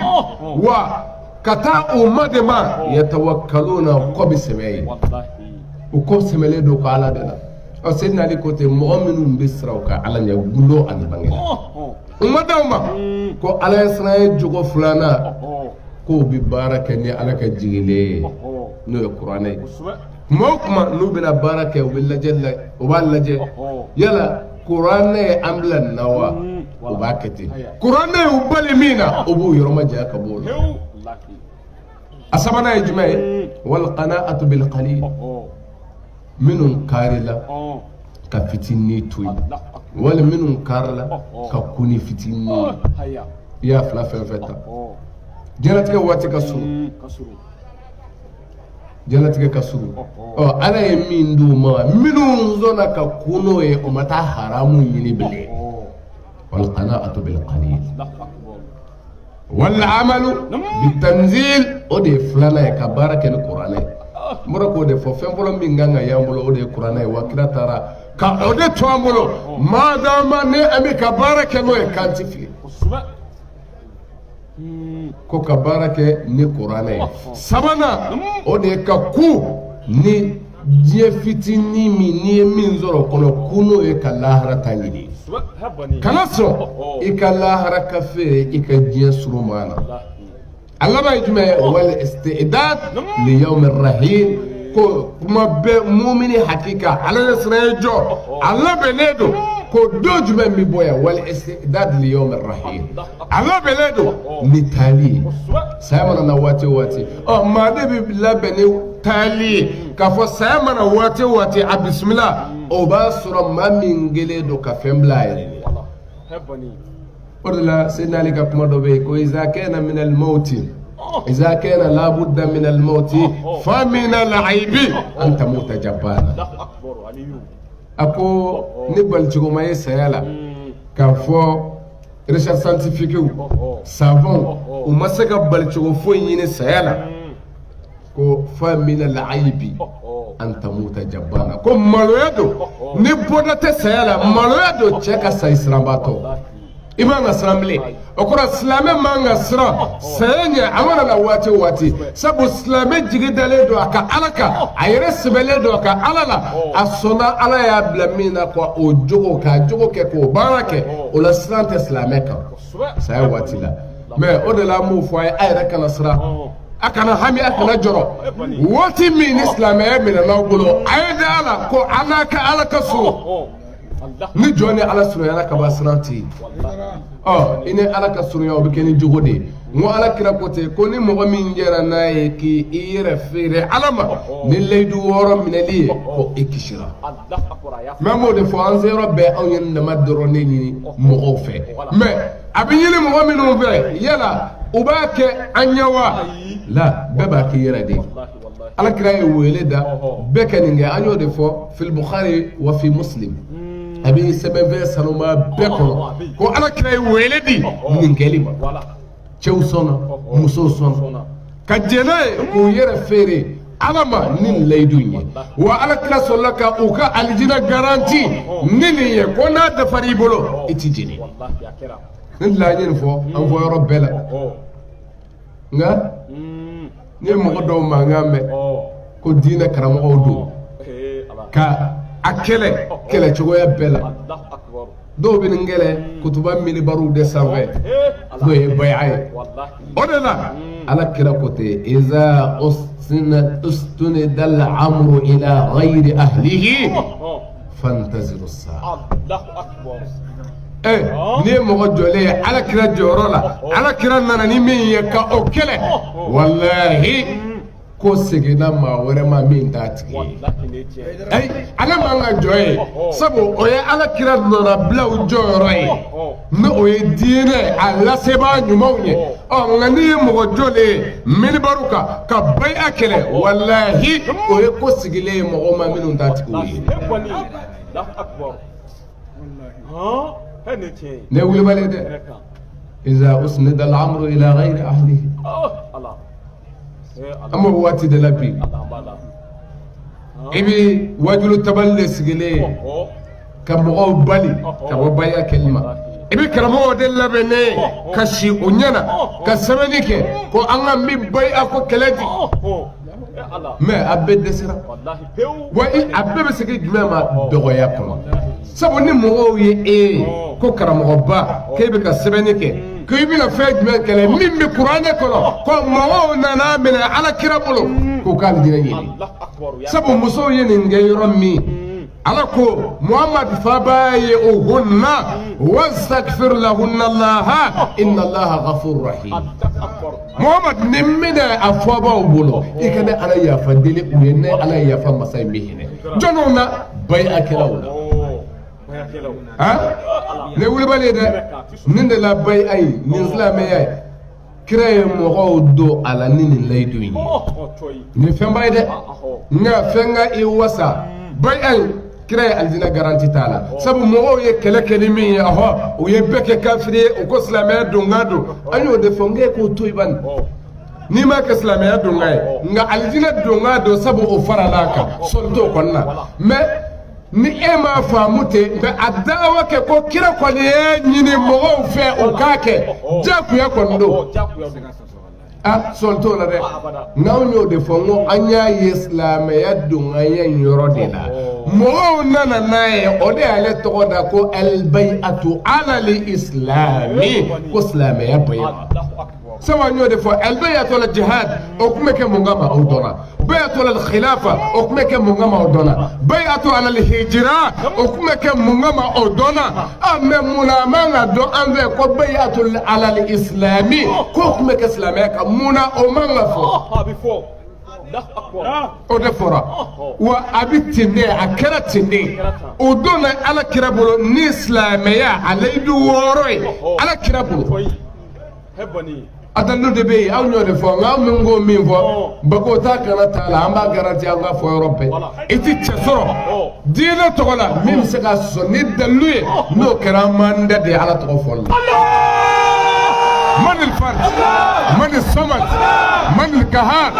Speaker 1: wa ka taa u ma de ma yatawakkaluna kɔ bɛ sɛmɛ ye u kɔ sɛmɛlen don ka ala de la ɔ seyidina ali ko ten mɔgɔ minnu bɛ siran u ka ala ɲɛ gundo ani bange u ma d'aw ma ko ala ye siran ye jogo filanan k'o bɛ baara kɛ ni ala ka jigilen ye n'o ye kuranɛ ye tuma o tuma n'u bɛna baara kɛ u b'a lajɛ yala kuranɛ ye an bila nin na wa u b'a kɛ ten kuranɛ ye u bali min na o b'u yɔrɔ majanya ka bɔ o la a sabanan ye jumɛn ye wal qana'atu bil qalil minnu kaarila ka fitinin to yen wali minnu kaarila ka kuni fitinin i y'a fila fɛn fɛn ta diɲɛlatigɛ waati ka surun diɲɛlatigɛ ka surun ɔ ala ye min d'u ma minnu sɔnna ka kun n'o ye o ma taa haramu ɲini bilen wal qana'atu bil qalil wal amalu bitanzil o de ye filanan ye ka baara kɛ ni kuranɛ ye n bɔra k'o de fɔ fɛn fɔlɔ min kan ka y'an bolo o de ye kuranɛ ye wa kira taara ka o de to an bolo maadama ne an bɛ ka baara kɛ n'o ye kan ti fili ko ka baara kɛ ni kuranɛ ye sabanan o de ye ka ku ni diɲɛ fitinin min n'i ye min sɔrɔ kɔnɔ ku n'o ye ka lahara ta ɲini kana sɔn i ka lahara ka feere i ka diɲɛ surunma na a laban ye jumɛn ye wal istidad li yawm ar-rahil ko kuma bɛɛ mumini hakika ala ye siran ye jɔ a labɛnnen don ko don jumɛn bɛ bɔ yan wal istidad li yawm ar-rahil a labɛnnen don ni taali ye saya mana na waati o waati ɔ maa de bɛ labɛn ni taali ye k'a fɔ saya mana waati o waati a bisimila o b'a sɔrɔ maa min kɛlen don ka fɛn bila a yɛrɛ ye o de la seyidina ali ka kuma dɔ bɛ yen ko iza kana min al-mawti iza kana la budda min al-mawti fa min al-aibi an tamuta jabbana a ko ni balicogoma ye saya la k'a fɔ recherche scientifique savant u ma se ka balicogo foyi ɲini saya la ko fa min al-aibi an tamuta jabbana ko maloya don ni bɔda tɛ saya la maloya don cɛ ka sayi siranbaatɔ i man ka siran bilen o kɔrɔ silamɛ man ka siran saya ɲɛ a mana na waati o waati sabu silamɛ jigi dalen don a ka ala kan a yɛrɛ sɛbɛlen don a ka ala la a sɔnna ala y'a bila min na ko o jogo k'a jogo kɛ k'o baara kɛ o la siran tɛ silamɛ kan saya waati la mɛ o de la an b'o fɔ a ye a yɛrɛ kana siran a kana hami a kana jɔrɔ waati min ni silamɛya minɛ n'aw bolo a ye da ala ko an n'a ka ala ka surun ni jɔn ni ala surunyana ka ban siran tɛ yen ɔ i ni ala ka surunya o bɛ kɛ ni jogo de ye n ko ala kira ko ten ko ni mɔgɔ min jɛra n'a ye k'i yɛrɛ feere ala ma ni layidu wɔɔrɔ minɛli ye ko i kisira mɛ an b'o de fɔ an seyɔrɔ bɛɛ anw ye dama dɔrɔn de ɲini mɔgɔw fɛ mɛ a bɛ ɲini mɔgɔ minnu fɛ yala u b'a kɛ an ɲɛ wa la bɛɛ b'a k'i yɛrɛ de ye ala kira ye wele da bɛɛ kɛ nin kɛ an y'o de fɔ fil bukhari wa fi muslim a bɛ sɛbɛnfɛn sanuma bɛɛ kɔnɔ ko ala kira ye wele di nin kɛli ma cɛw sɔnna musow sɔnna ka jɛn n'a ye k'u yɛrɛ feere ala ma ni layidu ye wa ala kira sɔrɔla ka u ka alijinɛ garanti ni nin ye ko n'a dafara i bolo i ti jeni ne tila an ye nin fɔ an fɔ yɔrɔ bɛɛ la nka ne ye mɔgɔ dɔw mankan mɛn ko diinɛ karamɔgɔw don ka a kɛlɛ cogoya bɛɛ la dɔw bɛ nin kɛlɛ kutuba milibaru de sanfɛ n'o ye baya ye o de la ala kira ko ten iza ustunida al-amru ila ghayri ahlihi fantaziru sa
Speaker 2: Allahu akbar.
Speaker 1: ni mo jole ala kira jorola ala kira nana ni min ye ka o kele wallahi ko segena ma wore ma min dati ala manga joye sabo o ye ala kira nana blaw joroy no o ye diine ala seba nyumawye o ngani mo jole min baruka ka bay akele wallahi o ye ko sigile mo ma min dati ko yi
Speaker 2: Allahu akbar. Ha?
Speaker 1: ne wuli bale de iza usnida al-amru ila ghayri ahlihi
Speaker 2: Allah
Speaker 1: amma wati de labi ibi wajulu taballe sigile kamo bali kamo baya kelma ibi karamo de labene kashi unyana kasabanike ko anga mi bay ako kelati mais abbe desira wa abbe be sigi jumema dogoya kono sabu ni mo ye ko karamo ba kebe ka sabanike ko ibi na fe jume kele min bi qur'ane kono ko mo nana min ala kirabulo ko kan dinayi sabu muso ye ni ngeyro mi ala ko muhammad fabaye ohunna wastaghfir lahunna allah inna allah ghafurur rahim muhammad nimmina afaba bolo ikane ala ya fadili uyenne ala ya fa masay mihine jonona bay akelawla ha ne wuli bale de ninde la bay ay ni islamé ay créer mo do ala nini laydu yi ni fembay de nga fenga i wasa bay ay créer aljina garanti tala sabu mo ye kele kelimi aho o ye beke kafiri o ko islamé dongado ayo de fonge ko toyban ni ma ka islamé dongay nga aljina dongado sabu o faralaka solto konna mais ni ema famute be adawa ke ko kira ko le nyini mo fe o kake jaku ya kondo solto la de ngawnyo de fongo anya islamé ya dongaya yorodela mo nana naye o de ale to da ko al bay'atu ala al islami ko islamé ya bay'a sawa nyo de fo al bay'atu al jihad o kuma ke mungama o dona bay'atu al khilafa o kuma ke mungama o dona bay'atu al hijra o kuma ke mungama o dona amme munamanga do anve ko bay'atu ala al islami ko kuma ke islamé ka muna o manga fo
Speaker 2: before
Speaker 1: o de fora wa abitinde akara tinde o dona ala kirabolo ni islameya alaydu woroy ala kirabolo
Speaker 2: hebani
Speaker 1: adallu de be aw ñode fo nga mingo min fo bako ta kana tala amba garanti anga fo europe iti tsoro dina to la min se ga so ni daluye no karamanda de ala to fo من الفرد من الصمد من القهار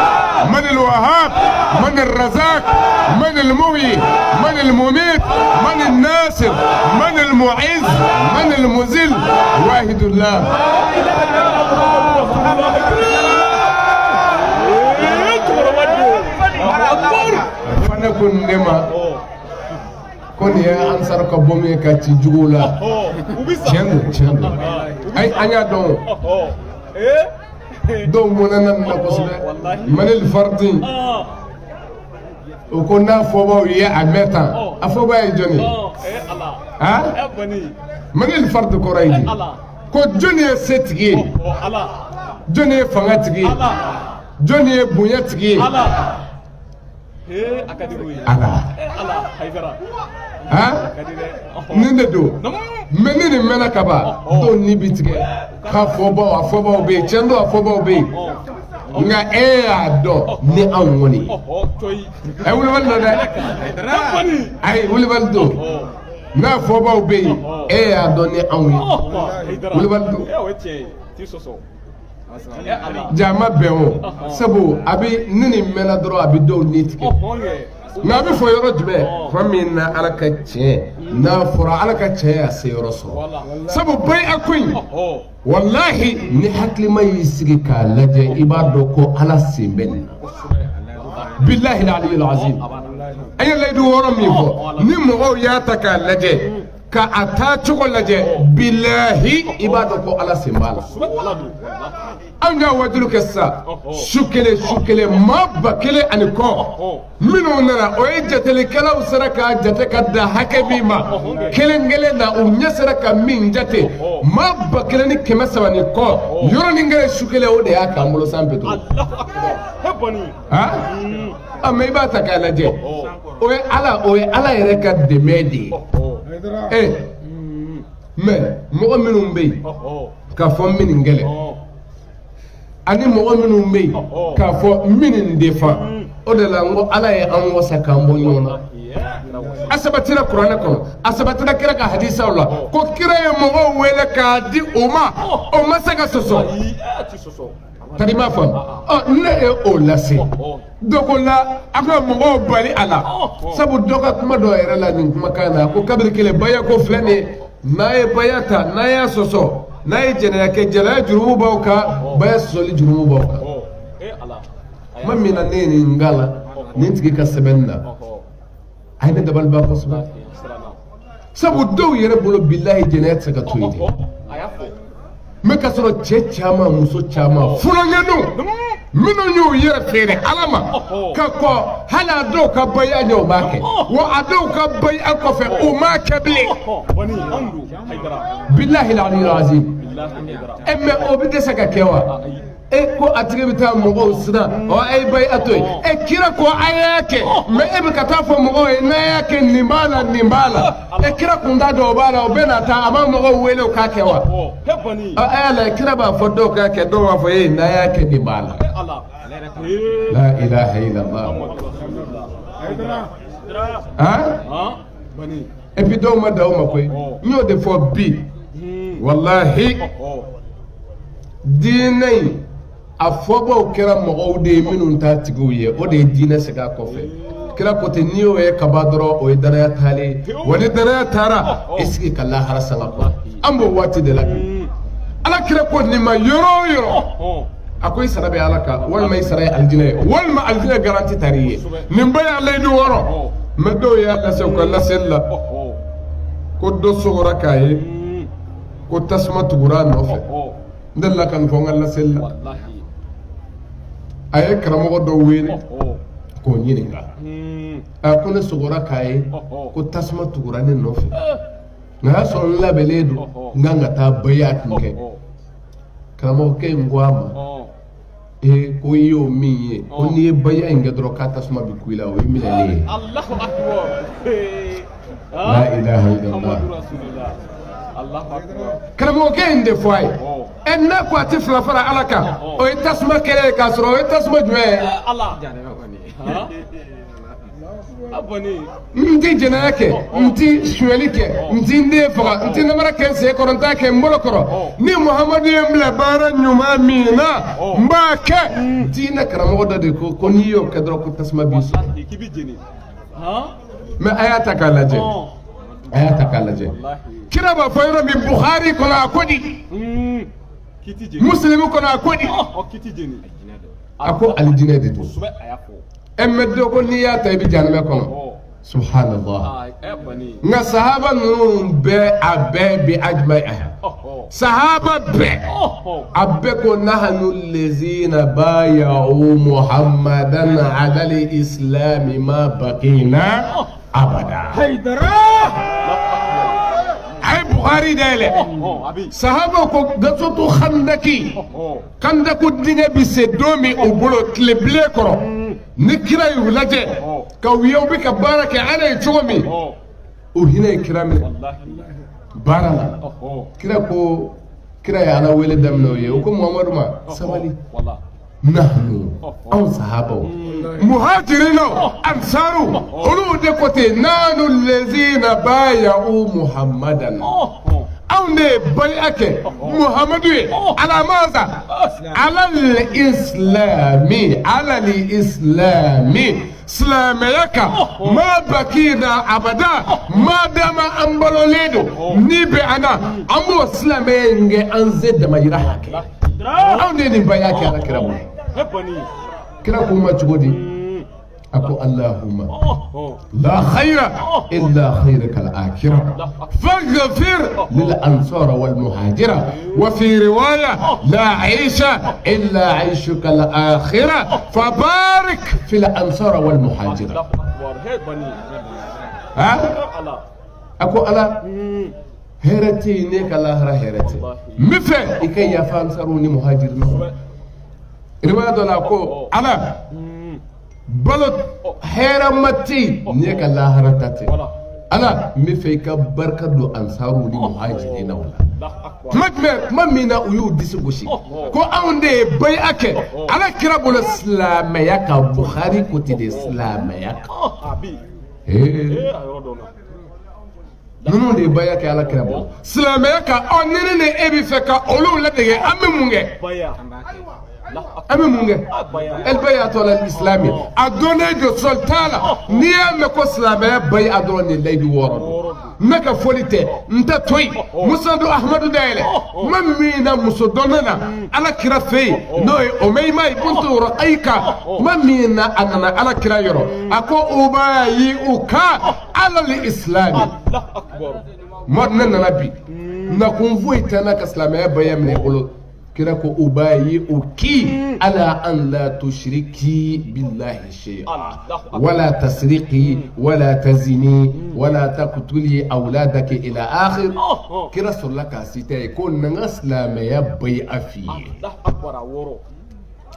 Speaker 1: من الوهاب من الرزاق من المحيي من المميت من الناصر من المعز من المذل واحد الله فنكن لما كن يا أنصار كبومي كاتي جولا جنو أي أنا دو مننا نقصنا من الفردين وكنا فوبا ويا أمتا أفوبا يجوني ها من الفرد كورايدي كو جوني ستجي جوني فانتجي جوني بنيتجي ha ninde do menini mena kaba do ni bitige ka fobo be chendo fobo be nga ado ni anwoni ay wuli wal da ay wuli wal do na fobo be ado ni anwi wuli wal do jama bewo sabu abi nini mena dro abi do nitike na bi fo yoro jube famin na alaka che na fura alaka che ya se yoro so sabu bay akun wallahi ni hakli may sigi ka laje ibado ko ala simben billahi al-ali al-azim ay laydu woro mi fo ni mo ya taka laje ka ata chugo laje billahi ibado ko ala simbala anga wajulu kessa shukele mabba kele ani ko minu nana o ejatele kala usaraka jate kadda hakebi ma kelengele na unyasaraka min jate mabba kele ni kemasa ni ko yoro ni ngere shukele o de aka mulo sampeto
Speaker 2: Allahu akbar hebani
Speaker 1: ha amma ibata kala je o ala yere ka demedi mais mo minnu be ka fo min ngele ani mɔgɔ minnu bɛ yen k'a fɔ min defa o de la n ko ala ye an wasa k'an bɔ ɲɔgɔn na a sabatira kuranɛ kɔnɔ a sabatira kira ka hadisaw la ko kira ye mɔgɔw wele k'a di o ma se ka sɔsɔ tari m'a faamu ne ye o lase dɔko la an ka mɔgɔw bali a la sabu dɔ ka kuma dɔ yɛrɛ la nin kumakan na ko kabiri kelen baya ko filɛ nin ye n'a ye baya ta n'a y'a sɔsɔ n'a ye jɛnɛya kɛ jɛnɛya jurumu b'aw kan baya sɔsɔli jurumu b'aw kan ma min na ne ye nin k'a la nin tigi ka sɛbɛnni na a ye ne dabali ban kosɛbɛ sabu dɔw yɛrɛ bolo bilahi jɛnɛya tɛ se ka to yen de mɛ ka sɔrɔ cɛ caman muso caman fulonkɛnu minnu y'u yɛrɛ feere ala ma ka kɔ hali a dɔw ka baya ɲɛ o b'a kɛ wa a dɔw ka baya kɔfɛ o m'a kɛ bilen bilahi aliyul azim mɛ o bɛ dɛsɛ ka kɛ wa ko a tigi bɛ taa mɔgɔw siran a ye baya to yen kira ko a y'a kɛ mɛ e bɛ ka taa fɔ mɔgɔw ye n'a y'a kɛ nin b'a la nin b'a la kira kun t'a dɔn o b'a la o bɛ na taa a b'a mɔgɔw wele o k'a kɛ wa a y'a lajɛ kira b'a fɔ dɔw k'a kɛ dɔw b'a fɔ n'a y'a kɛ nin b'a la la ilaha illallah et puis dɔw ma da o ma koyi n y'o de fɔ bi wallahi diinɛ in a fɔbaw kɛra mɔgɔw de ye minnu t'a tigiw ye o de ye diinɛ segin a kɔfɛ kira ko ten n'i y'o ye kaba dɔrɔn o ye danaya taalen ye wa ni danaya taara i sigi ka lahara sanga kɔrɔ an b'o waati de la bi ala kira ko nin ma yɔrɔ o yɔrɔ a ko i sara bɛ ala kan walima i sara ye alijinɛ ye walima alijinɛ garanti tari ye nin bɛɛ y'a layidu wɔɔrɔ mɛ dɔw y'a lase u ka laseli la ko dɔ sogora k'a ye ko tasuma tugura a nɔfɛ n delila ka nin fɔ n ka laseli la a ye karamɔgɔ dɔ wele k'o ɲininka a ko ne sogora k'a ye ko tasuma tugura ne nɔfɛ nka y'a sɔrɔ n labɛnnen don n kan ka taa baya kun kɛ karamɔgɔkɛ in ko a ma ko i y'o min ye ko n'i ye baya in kɛ dɔrɔn k'a tasuma bɛ ku i la o ye minɛlen ye la ilaha illallah karamɔgɔkɛ in de fɔ a ye n'a ko a tɛ fila fara ala kan o ye tasuma kɛlɛ ye k'a sɔrɔ o ye tasuma jumɛn ye n tɛ jɛnɛya kɛ n tɛ suyɛli kɛ n tɛ n den faga n tɛ namara kɛ n sen kɔrɔ n t'a kɛ n bolo kɔrɔ ni muhamadu ye n bila baara ɲuman min na n b'a kɛ diinɛ karamɔgɔ dɔ de ko n'i y'o kɛ dɔrɔn ko tasuma b'i sɔrɔ mɛ a y'a ta k'a lajɛ a y'a ta k'a lajɛ kira b'a fɔ yɔrɔ min buhari kɔnɔ a ko di musilimu kɔnɔ a ko di a ko alijinɛ de don mɛ dɔ ko n'i y'a ta i bɛ jahanama kɔnɔ subhanallah nka sahaba ninnu bɛɛ a bɛɛ bi ajma'i sahaba bɛɛ a bɛɛ ko nahanu lezina baya'u muhammadan ala al-islami ma baqina abada ay bukhari dele sahaba ko gasoto khandaku dinge bi se domi o bolo tleble koro ni kira yu laje ka wiyo bi ka baraka ala cogo mi o hina kirami barala kira ko kira ya ala wele damno ye ko muhammadu ma sabali nahnu aw sahabaw muhajirina ansaru ulu de kote nanu allazina bay'u muhammadan aw ne bay'ake muhammadu ala maza ala al-islami silamɛyaka ma bakina abada ma dama an baloledo ni be ana an b'o silamɛya in kɛ an se damayira hakɛ anw de nin baya kɛ ala kira bolo kira ko ma cogo di أكو اللهم لا خير إلا خيرك الآخرة فاغفر للأنصار والمهاجرة وفي رواية لا عيش إلا عيشك الآخرة فبارك في الأنصار والمهاجرة. ها أكو ألا هرتي نيك الله هرتي مفه إكي يفهم سروني مهاجرين رواية دولاكو ألا بلد هرمتي نيك الله هرتي ألا مفه كبركة دو أنصاروني مهاجرين ولا ما مينا ويو ديسوغوشي كو أوندي بيأكي ألا كرابو الإسلام يكا بخاري كوتي الإسلام يكا nunu de baya ke ala kira bo silamaya ka onene ne ebi feka olu la dege amme munge el baya to la islami adone de sultana niya me ko silamaya bay adone leydi woro meka folite nta toy musadu ahmadu daile mamina musodonana ala kira fey no o meyma buntu raqaika mamina anana ala kira yoro ako ubayi uka ala lislami modna nabi na kunvoita na kaslama bayamne olo kira ko ubayi uki ala an la tushriki billahi shay'a wala tasriqi wala tazini wala taqtuli awladaki ila akhir kira sulaka sita ko nangaslama ya bay afi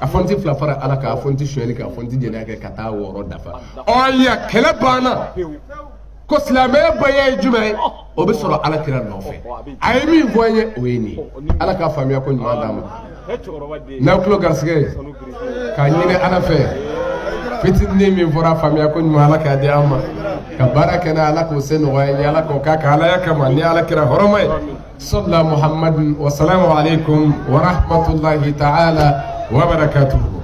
Speaker 1: afonti flafara ala ka afonti shweli ka afonti jena ka kata woro dafa oya kala bana ko silamɛ bɛɛ jumɛn o bɛ sɔrɔ ala kira nɔfɛ a ye min fɔ an ye o ye nin ala k'a faamuya ko ɲuman d'a ma n'aw tulo garisɛgɛ k'a ɲini ala fɛ fitinin min fɔra faamuya ko ɲuman ala k'a di an ma ka baara kɛ n'a ala k'o se nɔgɔya ye ala k'o k'a ka alaya kama ni ala kira hɔrɔma ye sɔlila muhammadin wasalamu alaikum wa rahmatulahi ta'ala wa barakatuhu.